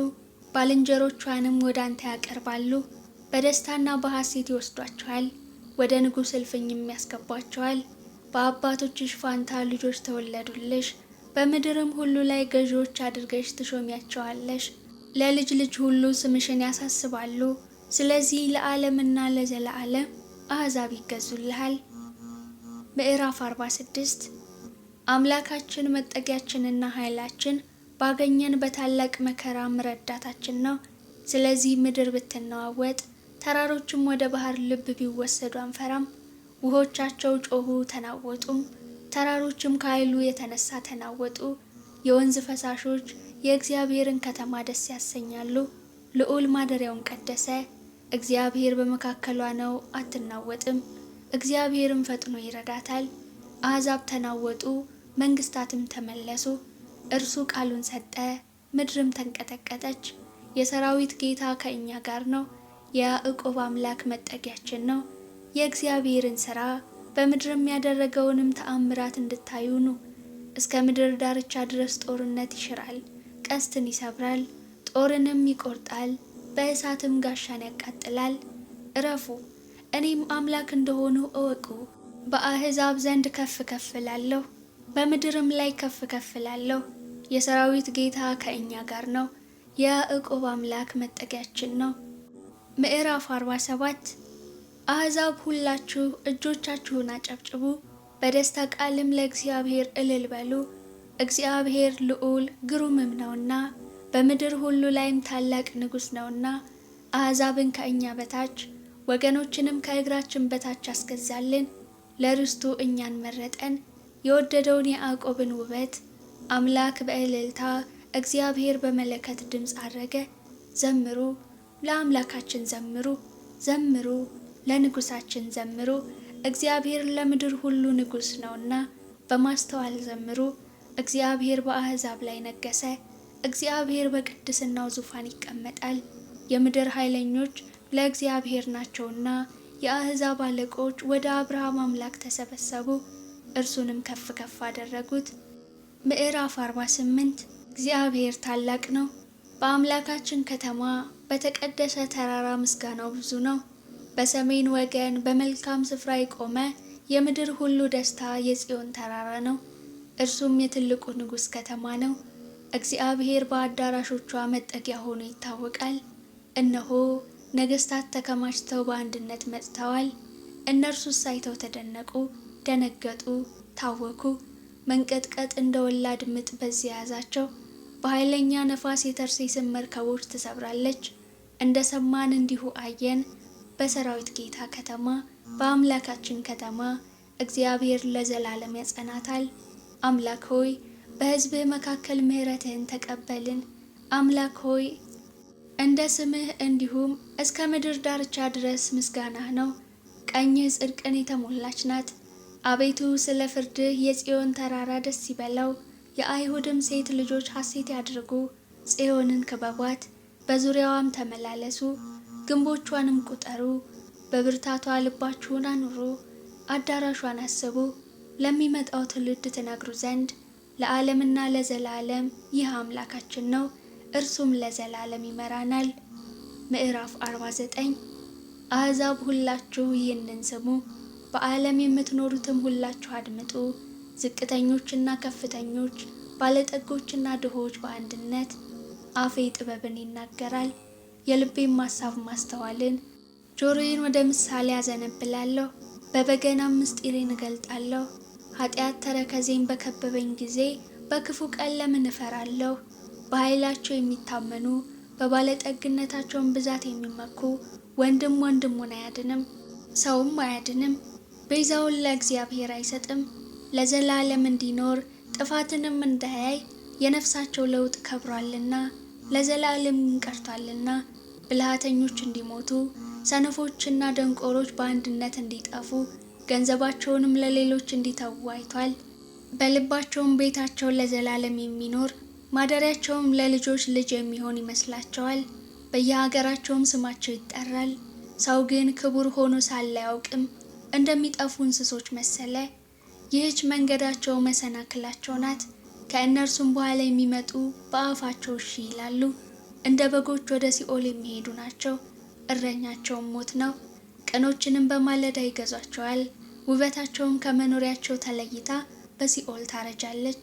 Speaker 1: ባልንጀሮቿንም ወደ አንተ ያቀርባሉ። በደስታና በሐሴት ይወስዷቸዋል፣ ወደ ንጉሥ እልፍኝም ያስገቧቸዋል። በአባቶችሽ ፋንታ ልጆች ተወለዱልሽ፣ በምድርም ሁሉ ላይ ገዢዎች አድርገሽ ትሾሚያቸዋለሽ። ለልጅ ልጅ ሁሉ ስምሽን ያሳስባሉ። ስለዚህ ለዓለምና ለዘለዓለም አሕዛብ ይገዙልሃል። ምዕራፍ 46 አምላካችን መጠጊያችንና ኃይላችን ባገኘን በታላቅ መከራም ረዳታችን ነው። ስለዚህ ምድር ብትነዋወጥ ተራሮችም ወደ ባህር ልብ ቢወሰዱ አንፈራም። ውሆቻቸው ጮኹ ተናወጡም፣ ተራሮችም ከኃይሉ የተነሳ ተናወጡ። የወንዝ ፈሳሾች የእግዚአብሔርን ከተማ ደስ ያሰኛሉ። ልዑል ማደሪያውን ቀደሰ። እግዚአብሔር በመካከሏ ነው፣ አትናወጥም። እግዚአብሔርም ፈጥኖ ይረዳታል። አሕዛብ ተናወጡ፣ መንግስታትም ተመለሱ። እርሱ ቃሉን ሰጠ፣ ምድርም ተንቀጠቀጠች። የሰራዊት ጌታ ከእኛ ጋር ነው፣ የያዕቆብ አምላክ መጠጊያችን ነው። የእግዚአብሔርን ሥራ በምድርም ያደረገውንም ተአምራት እንድታዩ ኑ። እስከ ምድር ዳርቻ ድረስ ጦርነት ይሽራል፣ ቀስትን ይሰብራል፣ ጦርንም ይቆርጣል፣ በእሳትም ጋሻን ያቃጥላል። እረፉ፣ እኔም አምላክ እንደሆኑ እወቁ። በአሕዛብ ዘንድ ከፍ ከፍ እላለሁ፣ በምድርም ላይ ከፍ ከፍ እላለሁ። የሰራዊት ጌታ ከእኛ ጋር ነው፣ የያዕቆብ አምላክ መጠጊያችን ነው። ምዕራፍ 47 አሕዛብ ሁላችሁ እጆቻችሁን አጨብጭቡ፣ በደስታ ቃልም ለእግዚአብሔር እልል በሉ። እግዚአብሔር ልዑል ግሩምም ነውና፣ በምድር ሁሉ ላይም ታላቅ ንጉሥ ነውና። አሕዛብን ከእኛ በታች ወገኖችንም ከእግራችን በታች አስገዛልን። ለርስቱ እኛን መረጠን፣ የወደደውን የያዕቆብን ውበት። አምላክ በእልልታ እግዚአብሔር በመለከት ድምፅ አረገ። ዘምሩ፣ ለአምላካችን ዘምሩ፣ ዘምሩ፣ ለንጉሳችን ዘምሩ። እግዚአብሔር ለምድር ሁሉ ንጉሥ ነውና በማስተዋል ዘምሩ። እግዚአብሔር በአሕዛብ ላይ ነገሰ። እግዚአብሔር በቅድስናው ዙፋን ይቀመጣል። የምድር ኃይለኞች ለእግዚአብሔር ናቸውና የአሕዛብ አለቆች ወደ አብርሃም አምላክ ተሰበሰቡ፣ እርሱንም ከፍ ከፍ አደረጉት። ምዕራፍ 48 እግዚአብሔር ታላቅ ነው። በአምላካችን ከተማ በተቀደሰ ተራራ ምስጋናው ብዙ ነው። በሰሜን ወገን በመልካም ስፍራ የቆመ የምድር ሁሉ ደስታ የጽዮን ተራራ ነው። እርሱም የትልቁ ንጉሥ ከተማ ነው። እግዚአብሔር በአዳራሾቿ መጠጊያ ሆኖ ይታወቃል። እነሆ ነገሥታት ተከማችተው በአንድነት መጥተዋል። እነርሱስ አይተው ተደነቁ፣ ደነገጡ፣ ታወኩ። መንቀጥቀጥ እንደ ወላድ ምጥ በዚያ ያዛቸው። በኃይለኛ ነፋስ የተርሴስን መርከቦች ትሰብራለች። እንደ ሰማን እንዲሁ አየን። በሰራዊት ጌታ ከተማ በአምላካችን ከተማ እግዚአብሔር ለዘላለም ያጸናታል። አምላክ ሆይ በሕዝብህ መካከል ምሕረትህን ተቀበልን። አምላክ ሆይ እንደ ስምህ እንዲሁም እስከ ምድር ዳርቻ ድረስ ምስጋናህ ነው። ቀኝህ ጽድቅን የተሞላች ናት። አቤቱ ስለ ፍርድህ የጽዮን ተራራ ደስ ይበለው። የአይሁድም ሴት ልጆች ሐሴት ያድርጉ። ጽዮንን ክበቧት፣ በዙሪያዋም ተመላለሱ፣ ግንቦቿንም ቁጠሩ። በብርታቷ ልባችሁን አኑሩ፣ አዳራሿን አስቡ። ለሚመጣው ትውልድ ትነግሩ ዘንድ ለዓለምና ለዘላለም ይህ አምላካችን ነው፣ እርሱም ለዘላለም ይመራናል። ምዕራፍ 49 አሕዛብ ሁላችሁ ይህንን ስሙ፣ በዓለም የምትኖሩትም ሁላችሁ አድምጡ። ዝቅተኞችና ከፍተኞች፣ ባለጠጎችና ድሆች በአንድነት አፌ ጥበብን ይናገራል፣ የልቤም ሐሳብ ማስተዋልን። ጆሮዬን ወደ ምሳሌ አዘነብላለሁ፣ በበገናም ምስጢሬን እገልጣለሁ። ኃጢአት ተረከዜን በከበበኝ ጊዜ በክፉ ቀን ለምን እፈራለሁ? በኃይላቸው የሚታመኑ በባለጠግነታቸውን ብዛት የሚመኩ ወንድም ወንድሙን አያድንም፣ ሰውም አያድንም። ቤዛውን ለእግዚአብሔር አይሰጥም። ለዘላለም እንዲኖር ጥፋትንም እንዳያይ የነፍሳቸው ለውጥ ከብሯልና ለዘላለም ቀርቷልና። ብልሃተኞች እንዲሞቱ ሰነፎችና ደንቆሮች በአንድነት እንዲጠፉ ገንዘባቸውንም ለሌሎች እንዲተዉ አይቷል። በልባቸውም ቤታቸው ለዘላለም የሚኖር ማደሪያቸውም ለልጆች ልጅ የሚሆን ይመስላቸዋል። በየሀገራቸውም ስማቸው ይጠራል። ሰው ግን ክቡር ሆኖ ሳለ አያውቅም፣ እንደሚጠፉ እንስሶች መሰለ። ይህች መንገዳቸው መሰናክላቸው ናት። ከእነርሱም በኋላ የሚመጡ በአፋቸው እሺ ይላሉ። እንደ በጎች ወደ ሲኦል የሚሄዱ ናቸው፣ እረኛቸውም ሞት ነው። ቀኖችንም በማለዳ ይገዟቸዋል። ውበታቸውም ከመኖሪያቸው ተለይታ በሲኦል ታረጃለች።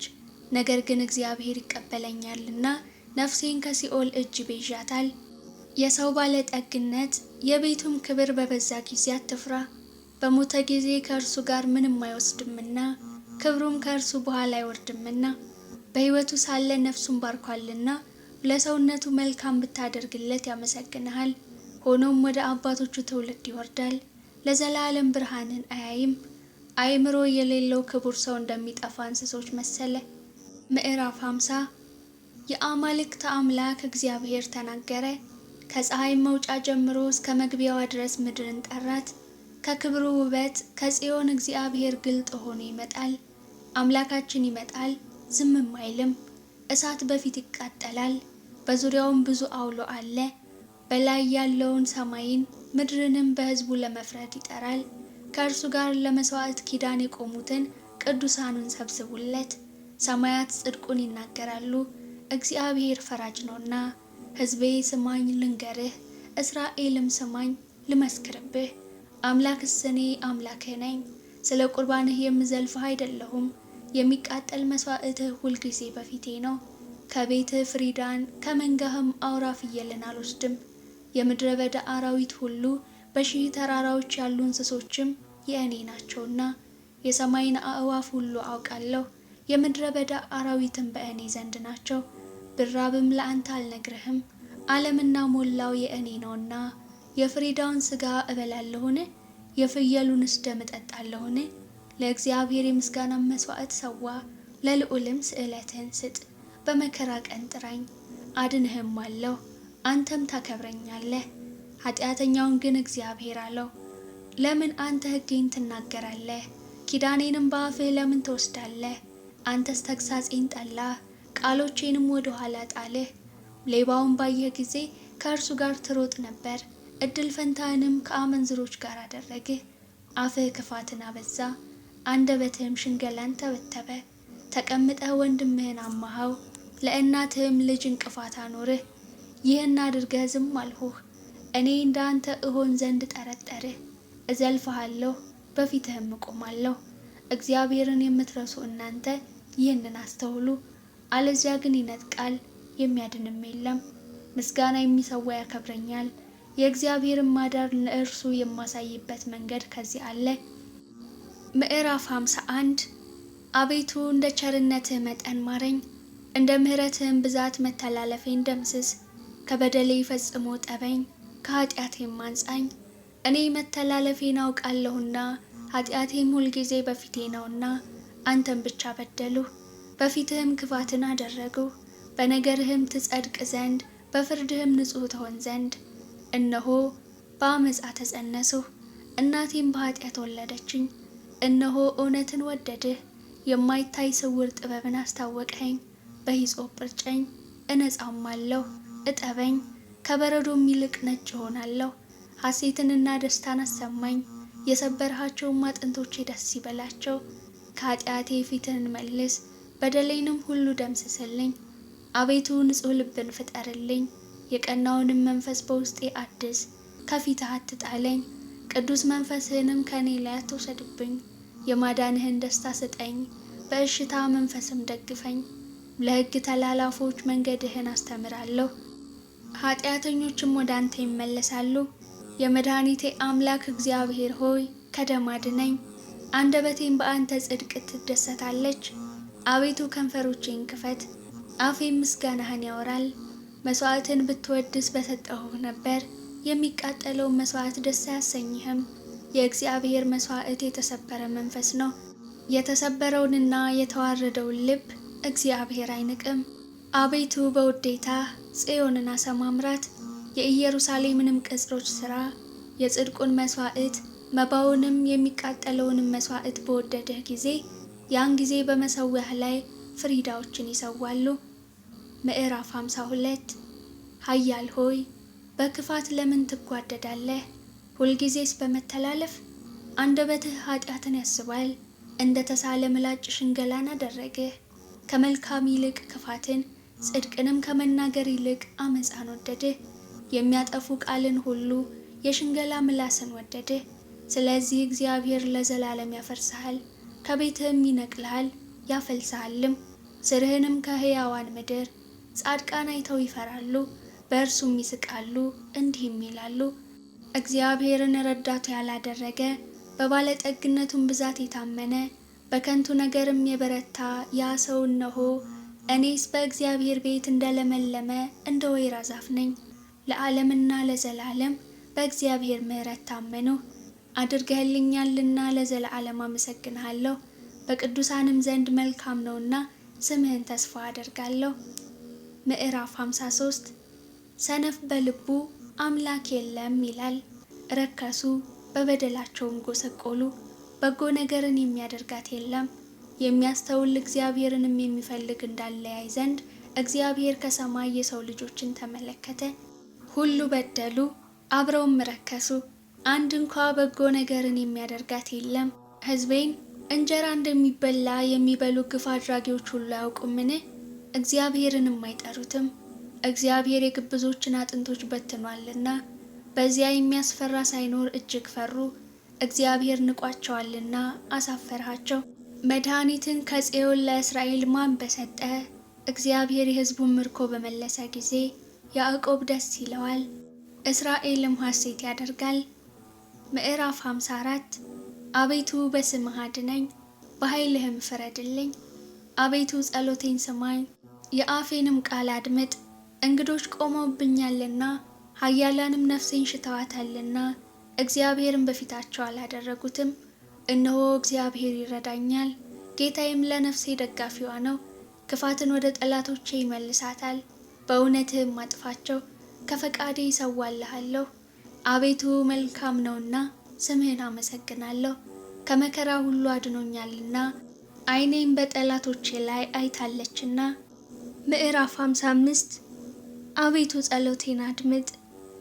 Speaker 1: ነገር ግን እግዚአብሔር ይቀበለኛልና ነፍሴን ከሲኦል እጅ ይቤዣታል። የሰው ባለጠግነት የቤቱም ክብር በበዛ ጊዜ አትፍራ። በሞተ ጊዜ ከእርሱ ጋር ምንም አይወስድምና ክብሩም ከእርሱ በኋላ አይወርድምና። በሕይወቱ ሳለ ነፍሱን ባርኳልና ለሰውነቱ መልካም ብታደርግለት ያመሰግንሃል። ሆኖም ወደ አባቶቹ ትውልድ ይወርዳል፣ ለዘላለም ብርሃንን አያይም። አእምሮ የሌለው ክቡር ሰው እንደሚጠፋ እንስሶች መሰለ። ምዕራፍ 50 የአማልክት አምላክ እግዚአብሔር ተናገረ። ከፀሐይ መውጫ ጀምሮ እስከ መግቢያዋ ድረስ ምድርን ጠራት። ከክብሩ ውበት ከጽዮን እግዚአብሔር ግልጥ ሆኖ ይመጣል። አምላካችን ይመጣል፣ ዝምም አይልም። እሳት በፊት ይቃጠላል፣ በዙሪያውም ብዙ አውሎ አለ። በላይ ያለውን ሰማይን ምድርንም በሕዝቡ ለመፍረድ ይጠራል። ከእርሱ ጋር ለመስዋዕት ኪዳን የቆሙትን ቅዱሳኑን ሰብስቡለት። ሰማያት ጽድቁን ይናገራሉ፣ እግዚአብሔር ፈራጅ ነውና። ሕዝቤ ስማኝ ልንገርህ፣ እስራኤልም ስማኝ ልመስክርብህ። አምላክስ እኔ አምላክህ ነኝ። ስለ ቁርባንህ የምዘልፍህ አይደለሁም። የሚቃጠል መስዋዕትህ ሁልጊዜ በፊቴ ነው። ከቤትህ ፍሪዳን ከመንጋህም አውራ ፍየልን አልወስድም። የምድረ በዳ አራዊት ሁሉ በሺህ ተራራዎች ያሉ እንስሶችም የእኔ ናቸውና የሰማይን አእዋፍ ሁሉ አውቃለሁ። የምድረ በዳ አራዊትም በእኔ ዘንድ ናቸው። ብራብም ለአንተ አልነግርህም፣ ዓለምና ሞላው የእኔ ነውና። የፍሪዳውን ሥጋ እበላለሁን? የፍየሉንስ ደም እጠጣለሁን? ለእግዚአብሔር የምስጋና መስዋዕት ሰዋ፣ ለልዑልም ስእለትን ስጥ። በመከራ ቀን ጥራኝ አድንህም አለው፣ አንተም ታከብረኛለህ። ኃጢአተኛውን ግን እግዚአብሔር አለው፣ ለምን አንተ ሕጌን ትናገራለህ? ኪዳኔንም በአፍህ ለምን ትወስዳለህ? አንተስ ተግሣጼን ጠላህ፣ ቃሎቼንም ወደ ኋላ ጣልህ። ሌባውን ባየህ ጊዜ ከእርሱ ጋር ትሮጥ ነበር፣ እድል ፈንታህንም ከአመንዝሮች ጋር አደረግህ። አፍህ ክፋትን አበዛ፣ አንደበትህም ሽንገላን ተበተበ። ተቀምጠህ ወንድምህን አማኸው፣ ለእናትህም ልጅ እንቅፋት አኖርህ። ይህን አድርገህ ዝም አልሁህ። እኔ እንደ አንተ እሆን ዘንድ ጠረጠርህ። እዘልፍሃለሁ፣ በፊትህም እቆማለሁ። እግዚአብሔርን የምትረሱ እናንተ ይህንን አስተውሉ። አለዚያ ግን ይነጥቃል፣ የሚያድንም የለም። ምስጋና የሚሰዋ ያከብረኛል። የእግዚአብሔርን ማዳን ለእርሱ የማሳይበት መንገድ ከዚህ አለ። ምዕራፍ 51 አቤቱ እንደ ቸርነትህ መጠን ማረኝ፣ እንደ ምሕረትህም ብዛት መተላለፌን ደምስስ። ከበደሌ ፈጽሞ ጠበኝ፣ ከኃጢአቴም አንጻኝ። እኔ መተላለፌን አውቃለሁና ኃጢአቴም ሁልጊዜ በፊቴ ነውና። አንተም ብቻ በደልሁ፣ በፊትህም ክፋትን አደረግሁ። በነገርህም ትጸድቅ ዘንድ በፍርድህም ንጹሕ ትሆን ዘንድ። እነሆ በአመፃ ተጸነስሁ፣ እናቴም በኃጢአት ወለደችኝ። እነሆ እውነትን ወደድህ፣ የማይታይ ስውር ጥበብን አስታወቅኸኝ። በሂሶጵ እርጨኝ እነጻማለሁ፣ እጠበኝ፣ ከበረዶም ይልቅ ነጭ እሆናለሁ። ሐሴትንና ደስታን አሰማኝ፣ የሰበርሃቸውም አጥንቶቼ ደስ ይበላቸው። ከኃጢአቴ ፊትህን መልስ፣ በደሌንም ሁሉ ደምስስልኝ። አቤቱ ንጹሕ ልብን ፍጠርልኝ፣ የቀናውንም መንፈስ በውስጤ አድስ። ከፊትህ አትጣለኝ፣ ቅዱስ መንፈስህንም ከእኔ ላይ አትውሰድብኝ። የማዳንህን ደስታ ስጠኝ፣ በእሽታ መንፈስም ደግፈኝ። ለሕግ ተላላፎች መንገድህን አስተምራለሁ፣ ኃጢአተኞችም ወደ አንተ ይመለሳሉ። የመድኃኒቴ አምላክ እግዚአብሔር ሆይ ከደም አድነኝ። አንደበቴም በአንተ ጽድቅ ትደሰታለች። አቤቱ ከንፈሮቼን ክፈት፣ አፌም ምስጋናህን ያወራል። መስዋዕትን ብትወድስ በሰጠሁህ ነበር፣ የሚቃጠለውን መስዋዕት ደስ አያሰኝህም። የእግዚአብሔር መስዋዕት የተሰበረ መንፈስ ነው፣ የተሰበረውንና የተዋረደውን ልብ እግዚአብሔር አይንቅም። አቤቱ በውዴታ ጽዮንን አሰማምራት፣ የኢየሩሳሌምንም ቅጽሮች ሥራ። የጽድቁን መስዋዕት መባውንም የሚቃጠለውንም መስዋዕት በወደደህ ጊዜ ያን ጊዜ በመሠዊያህ ላይ ፍሪዳዎችን ይሰዋሉ። ምዕራፍ 52 ኃያል ሆይ በክፋት ለምን ትጓደዳለህ? ሁልጊዜስ በመተላለፍ አንደበትህ ኃጢአትን ያስባል። እንደ ተሳለ ምላጭ ሽንገላን አደረግህ። ከመልካም ይልቅ ክፋትን፣ ጽድቅንም ከመናገር ይልቅ አመፃን ወደድህ። የሚያጠፉ ቃልን ሁሉ የሽንገላ ምላስን ወደድህ። ስለዚህ እግዚአብሔር ለዘላለም ያፈርስሃል፣ ከቤትህም ይነቅልሃል ያፈልስሃልም። ስርህንም ከሕያዋን ምድር ጻድቃን አይተው ይፈራሉ፣ በእርሱም ይስቃሉ፣ እንዲህም ይላሉ፣ እግዚአብሔርን ረዳቱ ያላደረገ በባለጠግነቱም ብዛት የታመነ በከንቱ ነገርም የበረታ ያ ሰው እነሆ እኔስ በእግዚአብሔር ቤት እንደለመለመ እንደ ወይራ ዛፍ ነኝ። ለዓለምና ለዘላለም በእግዚአብሔር ምሕረት ታመንሁ። አድርገህልኛልና ለዘላለም አመሰግንሃለሁ። በቅዱሳንም ዘንድ መልካም ነውና ስምህን ተስፋ አደርጋለሁ። ምዕራፍ 53 ሰነፍ በልቡ አምላክ የለም ይላል። ረከሱ፣ በበደላቸውም ጎሰቆሉ። በጎ ነገርን የሚያደርጋት የለም። የሚያስተውል እግዚአብሔርንም የሚፈልግ እንዳለ ያይ ዘንድ እግዚአብሔር ከሰማይ የሰው ልጆችን ተመለከተ። ሁሉ በደሉ፣ አብረውም ረከሱ። አንድ እንኳ በጎ ነገርን የሚያደርጋት የለም። ሕዝቤን እንጀራ እንደሚበላ የሚበሉ ግፍ አድራጊዎች ሁሉ አያውቁምን? እግዚአብሔርንም አይጠሩትም። እግዚአብሔር የግብዞችን አጥንቶች በትኗልና፣ በዚያ የሚያስፈራ ሳይኖር እጅግ ፈሩ። እግዚአብሔር ንቋቸዋልና አሳፈርሃቸው። መድኃኒትን ከጽዮን ለእስራኤል ማን በሰጠ? እግዚአብሔር የሕዝቡን ምርኮ በመለሰ ጊዜ ያዕቆብ ደስ ይለዋል፣ እስራኤልም ሐሴት ያደርጋል። ምዕራፍ 54 አቤቱ በስምህ አድነኝ፣ በኃይልህም ፍረድልኝ። አቤቱ ጸሎቴን ስማኝ፣ የአፌንም ቃል አድምጥ። እንግዶች ቆመውብኛልና ኃያላንም ነፍሴን ሽተዋታልና እግዚአብሔርን በፊታቸው አላደረጉትም። እነሆ እግዚአብሔር ይረዳኛል፣ ጌታዬም ለነፍሴ ደጋፊዋ ነው። ክፋትን ወደ ጠላቶቼ ይመልሳታል፣ በእውነትህም አጥፋቸው። ከፈቃዴ ይሰዋልሃለሁ። አቤቱ መልካም ነውና ስምህን አመሰግናለሁ። ከመከራ ሁሉ አድኖኛልና ዓይኔም በጠላቶቼ ላይ አይታለችና። ምዕራፍ 55 አቤቱ ጸሎቴን አድምጥ፣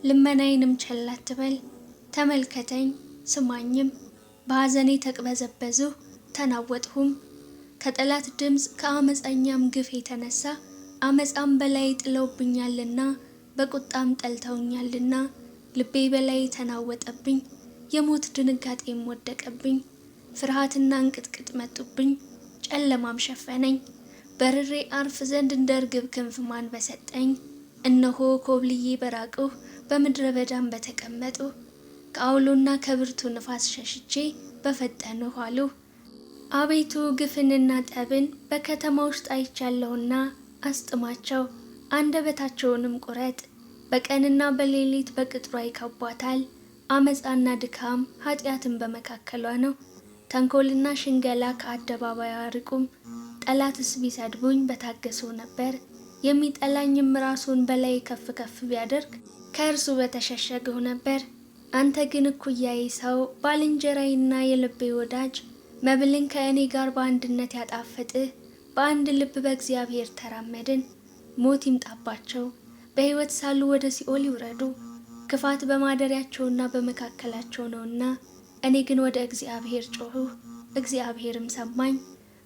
Speaker 1: ልመናዬንም ቸል አትበል። ተመልከተኝ ስማኝም። በሐዘኔ ተቅበዘበዝሁ ተናወጥሁም። ከጠላት ድምፅ ከአመፀኛም ግፍ የተነሳ አመፃም በላይ ጥለውብኛልና በቁጣም ጠልተውኛልና ልቤ በላይ ተናወጠብኝ። የሞት ድንጋጤም ወደቀብኝ። ፍርሃትና እንቅጥቅጥ መጡብኝ፣ ጨለማም ሸፈነኝ። በርሬ አርፍ ዘንድ እንደ ርግብ ክንፍ ማን በሰጠኝ? እነሆ ኮብልዬ በራቅሁ፣ በምድረ በዳም በተቀመጥሁ። ከአውሎና ከብርቱ ንፋስ ሸሽቼ በፈጠንሁ አልሁ። አቤቱ ግፍንና ጠብን በከተማ ውስጥ አይቻለሁና አስጥማቸው፣ አንደበታቸውንም ቁረጥ። በቀንና በሌሊት በቅጥሯ ይከቧታል። አመፃና ድካም ኃጢአትን በመካከሏ ነው። ተንኮልና ሽንገላ ከአደባባዩ አርቁም። ጠላትስ ቢሰድቡኝ በታገሱ ነበር። የሚጠላኝም ራሱን በላይ ከፍ ከፍ ቢያደርግ ከእርሱ በተሸሸግሁ ነበር። አንተ ግን እኩያዬ ሰው፣ ባልንጀራዬና የልቤ ወዳጅ፣ መብልን ከእኔ ጋር በአንድነት ያጣፈጥህ፣ በአንድ ልብ በእግዚአብሔር ተራመድን። ሞት ይምጣባቸው፣ በሕይወት ሳሉ ወደ ሲኦል ይውረዱ። ክፋት በማደሪያቸውና በመካከላቸው ነውና። እኔ ግን ወደ እግዚአብሔር ጮኽሁ፣ እግዚአብሔርም ሰማኝ።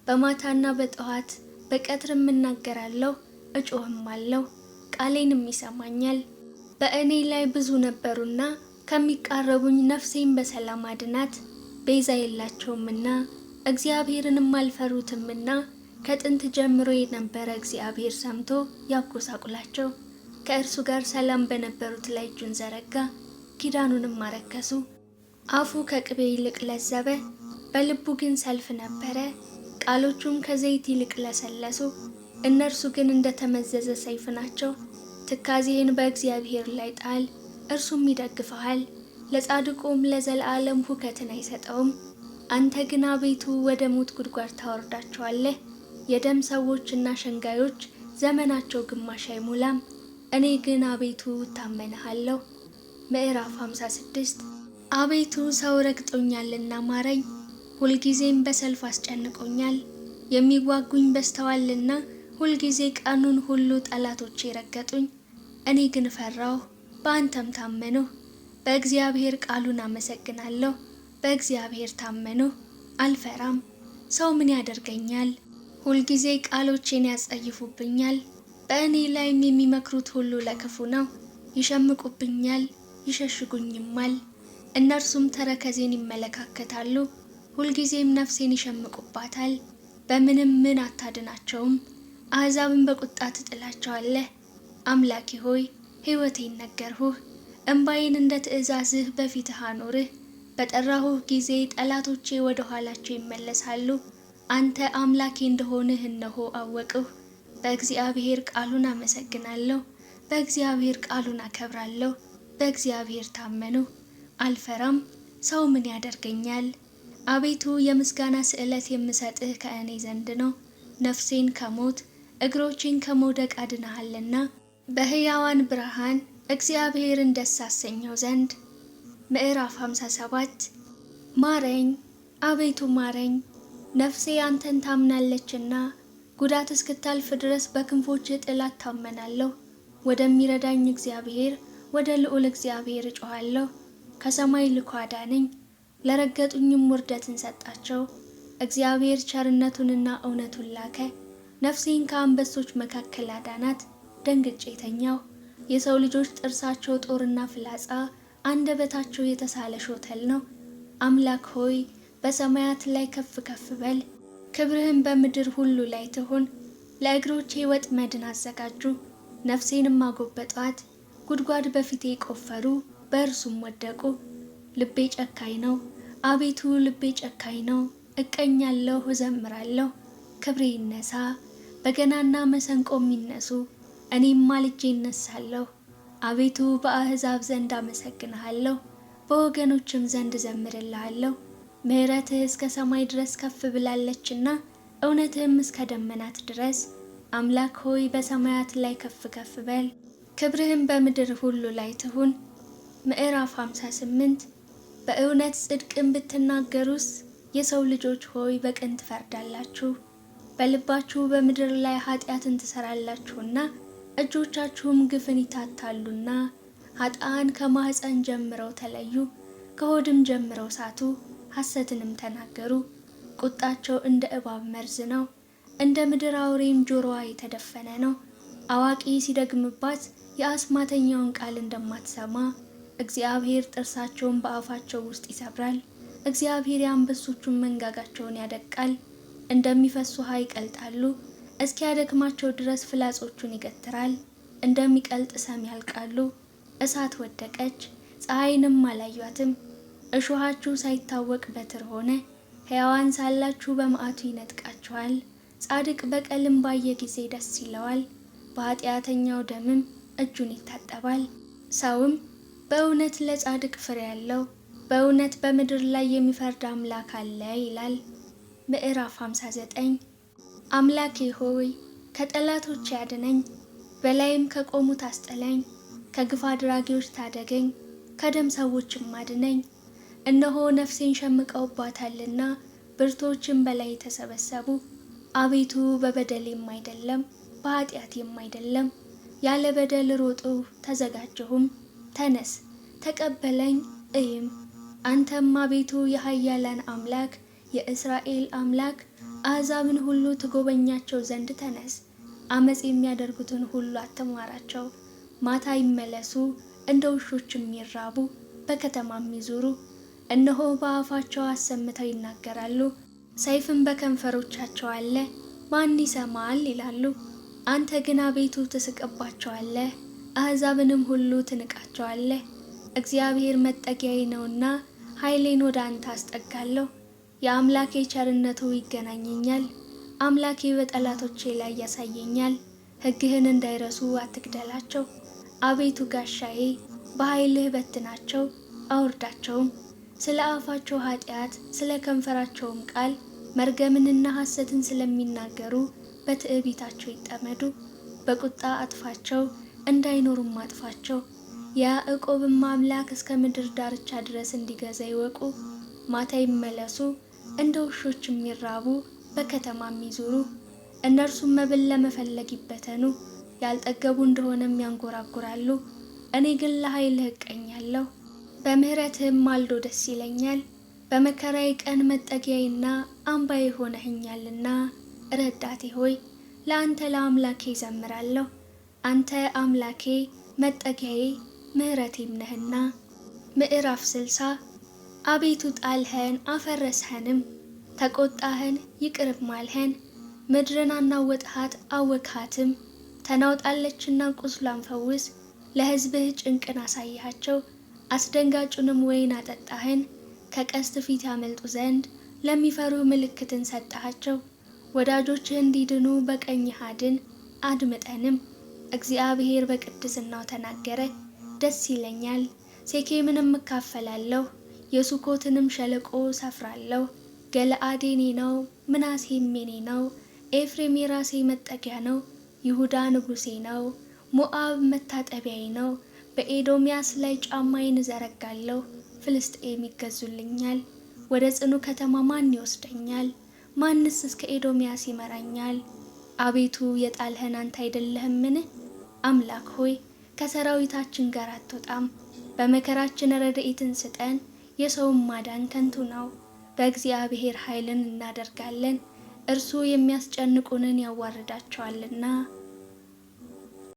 Speaker 1: በማታና በጠዋት በቀትርም እናገራለሁ፣ እጮህም አለው፣ ቃሌንም ይሰማኛል። በእኔ ላይ ብዙ ነበሩና ከሚቃረቡኝ ነፍሴን በሰላም አድናት። ቤዛ የላቸውምና እግዚአብሔርንም አልፈሩትምና ከጥንት ጀምሮ የነበረ እግዚአብሔር ሰምቶ ያጎሳቁላቸው። ከእርሱ ጋር ሰላም በነበሩት ላይ እጁን ዘረጋ፣ ኪዳኑንም አረከሱ። አፉ ከቅቤ ይልቅ ለዘበ፣ በልቡ ግን ሰልፍ ነበረ። ቃሎቹም ከዘይት ይልቅ ለሰለሱ፣ እነርሱ ግን እንደተመዘዘ ሰይፍ ናቸው። ትካዜን በእግዚአብሔር ላይ ጣል፣ እርሱም ይደግፈሃል። ለጻድቁም ለዘላለም ሁከትን አይሰጠውም። አንተ ግን አቤቱ ወደ ሞት ጉድጓድ ታወርዳቸዋለህ። የደም ሰዎችና ሸንጋዮች ዘመናቸው ግማሽ አይሞላም። እኔ ግን አቤቱ እታመንሃለሁ። ምዕራፍ 56 አቤቱ ሰው ረግጦኛልና ማረኝ፣ ሁልጊዜም በሰልፍ አስጨንቆኛል። የሚዋጉኝ በዝተዋልና ሁልጊዜ ቀኑን ሁሉ ጠላቶቼ ረገጡኝ። እኔ ግን ፈራሁ፣ በአንተም ታመንሁ። በእግዚአብሔር ቃሉን አመሰግናለሁ። በእግዚአብሔር ታመንሁ፣ አልፈራም። ሰው ምን ያደርገኛል? ሁልጊዜ ቃሎቼን ያጸይፉብኛል። በእኔ ላይም የሚመክሩት ሁሉ ለክፉ ነው። ይሸምቁብኛል፣ ይሸሽጉኝማል። እነርሱም ተረከዜን ይመለካከታሉ፣ ሁልጊዜም ነፍሴን ይሸምቁባታል። በምንም ምን አታድናቸውም። አሕዛብን በቁጣ ትጥላቸዋለህ። አምላኬ ሆይ ሕይወቴን ነገርሁህ፣ እንባዬን እንደ ትእዛዝህ በፊትህ አኖርህ። በጠራሁህ ጊዜ ጠላቶቼ ወደ ኋላቸው ይመለሳሉ። አንተ አምላኬ እንደሆንህ እነሆ አወቅሁ። በእግዚአብሔር ቃሉን አመሰግናለሁ። በእግዚአብሔር ቃሉን አከብራለሁ። በእግዚአብሔር ታመንሁ፣ አልፈራም። ሰው ምን ያደርገኛል? አቤቱ የምስጋና ስዕለት የምሰጥህ ከእኔ ዘንድ ነው። ነፍሴን ከሞት እግሮቼን ከመውደቅ አድነሃልና በሕያዋን ብርሃን እግዚአብሔርን ደስ አሰኘው ዘንድ። ምዕራፍ 57 ማረኝ፣ አቤቱ ማረኝ። ነፍሴ አንተን ታምናለችና ጉዳት እስክታልፍ ድረስ በክንፎችህ ጥላ እታመናለሁ። ወደሚረዳኝ እግዚአብሔር ወደ ልዑል እግዚአብሔር እጮኻለሁ። ከሰማይ ልኮ አዳነኝ፣ ለረገጡኝም ውርደትን ሰጣቸው። እግዚአብሔር ቸርነቱንና እውነቱን ላከ፣ ነፍሴን ከአንበሶች መካከል አዳናት። ደንግጬ ተኛሁ። የሰው ልጆች ጥርሳቸው ጦርና ፍላጻ፣ አንደበታቸው የተሳለ ሾተል ነው። አምላክ ሆይ በሰማያት ላይ ከፍ ከፍ በል፣ ክብርህም በምድር ሁሉ ላይ ትሁን። ለእግሮቼ ወጥመድን አዘጋጁ፣ ነፍሴንም አጎበጧት። ጉድጓድ በፊቴ ቆፈሩ፣ በእርሱም ወደቁ። ልቤ ጨካኝ ነው፣ አቤቱ ልቤ ጨካኝ ነው። እቀኛለሁ፣ እዘምራለሁ። ክብሬ ይነሳ፣ በገናና መሰንቆም ይነሱ። እኔም ማልጄ እነሳለሁ። አቤቱ በአሕዛብ ዘንድ አመሰግንሃለሁ፣ በወገኖችም ዘንድ እዘምርልሃለሁ። ምሕረትህ እስከ ሰማይ ድረስ ከፍ ብላለችና እውነትህም እስከ ደመናት ድረስ። አምላክ ሆይ በሰማያት ላይ ከፍ ከፍ በል፣ ክብርህም በምድር ሁሉ ላይ ትሁን። ምዕራፍ 58 በእውነት ጽድቅን ብትናገሩስ የሰው ልጆች ሆይ በቅን ትፈርዳላችሁ። በልባችሁ በምድር ላይ ኃጢአትን ትሰራላችሁና እጆቻችሁም ግፍን ይታታሉና። ኃጥአን ከማኅፀን ጀምረው ተለዩ፣ ከሆድም ጀምረው ሳቱ፣ ሐሰትንም ተናገሩ። ቁጣቸው እንደ እባብ መርዝ ነው፣ እንደ ምድር አውሬም ጆሮዋ የተደፈነ ነው። አዋቂ ሲደግምባት የአስማተኛውን ቃል እንደማትሰማ እግዚአብሔር ጥርሳቸውን በአፋቸው ውስጥ ይሰብራል። እግዚአብሔር የአንበሶቹን መንጋጋቸውን ያደቃል። እንደሚፈሱ ውሃ ይቀልጣሉ፣ እስኪያደክማቸው ድረስ ፍላጾቹን ይገትራል። እንደሚቀልጥ ሰም ያልቃሉ። እሳት ወደቀች፣ ፀሐይንም አላዩአትም። እሾሃችሁ ሳይታወቅ በትር ሆነ። ሕያዋን ሳላችሁ በመዓቱ ይነጥቃችኋል። ጻድቅ በቀልን ባየ ጊዜ ደስ ይለዋል፣ በኃጢአተኛው ደምም እጁን ይታጠባል። ሰውም በእውነት ለጻድቅ ፍሬ ያለው፣ በእውነት በምድር ላይ የሚፈርድ አምላክ አለ ይላል። ምዕራፍ 59 አምላኬ ሆይ ከጠላቶች ያድነኝ፣ በላይም ከቆሙት አስጥለኝ። ከግፍ አድራጊዎች ታደገኝ፣ ከደም ሰዎችም አድነኝ። እነሆ ነፍሴን ሸምቀውባታልና ብርቶችም በላይ ተሰበሰቡ። አቤቱ በበደሌም አይደለም በኃጢአቴም አይደለም፣ ያለ በደል ሮጡ ተዘጋጀሁም። ተነስ ተቀበለኝ እይም። አንተም አቤቱ የኃያላን አምላክ የእስራኤል አምላክ አሕዛብን ሁሉ ትጎበኛቸው ዘንድ ተነስ። አመፅ የሚያደርጉትን ሁሉ አትማራቸው። ማታ ይመለሱ፣ እንደ ውሾችም ይራቡ፣ በከተማም ይዙሩ። እነሆ በአፋቸው አሰምተው ይናገራሉ፣ ሰይፍም በከንፈሮቻቸው አለ፣ ማን ይሰማል ይላሉ። አንተ ግን አቤቱ ትስቅባቸዋለህ፣ አሕዛብንም ሁሉ ትንቃቸዋለህ። እግዚአብሔር መጠጊያዬ ነውና ኃይሌን ወደ አንተ አስጠጋለሁ። የአምላኬ ቸርነቱ ይገናኘኛል። አምላኬ በጠላቶቼ ላይ ያሳየኛል። ሕግህን እንዳይረሱ አትግደላቸው። አቤቱ ጋሻዬ፣ በኃይልህ በትናቸው አውርዳቸውም። ስለ አፋቸው ኃጢአት ስለ ከንፈራቸውም ቃል መርገምንና ሐሰትን ስለሚናገሩ በትዕቢታቸው ይጠመዱ። በቁጣ አጥፋቸው፣ እንዳይኖሩም አጥፋቸው። የያዕቆብም አምላክ እስከ ምድር ዳርቻ ድረስ እንዲገዛ ይወቁ። ማታ ይመለሱ፣ እንደ ውሾችም ይራቡ፣ በከተማም ይዙሩ። እነርሱም መብል ለመፈለግ ይበተኑ፣ ያልጠገቡ እንደሆነም ያንጎራጉራሉ። እኔ ግን ለኃይልህ እቀኛለሁ፣ በምሕረትህም ማልዶ ደስ ይለኛል። በመከራዬ ቀን መጠጊያዬና አምባዬ ሆነኸኛልና ረዳቴ ሆይ ለአንተ ለአምላኬ እዘምራለሁ። አንተ አምላኬ መጠጊያዬ ምሕረቴም ነህና። ምዕራፍ 60 አቤቱ ጣልኸን አፈረስኸንም፣ ተቆጣኸን ይቅርም አልኸን። ምድርን አናወጥሃት አወክሃትም። ተናውጣለችና ቁስሏን ፈውስ። ለሕዝብህ ጭንቅን አሳይሃቸው፣ አስደንጋጩንም ወይን አጠጣኸን። ከቀስት ፊት ያመልጡ ዘንድ ለሚፈሩ ምልክትን ሰጠሃቸው። ወዳጆችህ እንዲድኑ በቀኝህ አድን፣ አድምጠንም። እግዚአብሔር በቅድስናው ተናገረ፣ ደስ ይለኛል። ሴኬምንም እካፈላለሁ፣ የሱኮትንም ሸለቆ ሰፍራለሁ። ገለአድ የኔ ነው፣ ምናሴም የኔ ነው። ኤፍሬም የራሴ መጠጊያ ነው፣ ይሁዳ ንጉሴ ነው። ሞዓብ መታጠቢያዬ ነው። በኤዶምያስ ላይ ጫማዬን እዘረጋለሁ፣ ፍልስጤም ይገዙልኛል። ወደ ጽኑ ከተማ ማን ይወስደኛል? ማንስ እስከ ኤዶምያስ ይመራኛል? አቤቱ የጣልኸን አንተ አይደለህምን? አምላክ ሆይ ከሰራዊታችን ጋር አትወጣም። በመከራችን ረድኤትን ስጠን፣ የሰውን ማዳን ከንቱ ነው። በእግዚአብሔር ኃይልን እናደርጋለን፣ እርሱ የሚያስጨንቁንን ያዋርዳቸዋልና።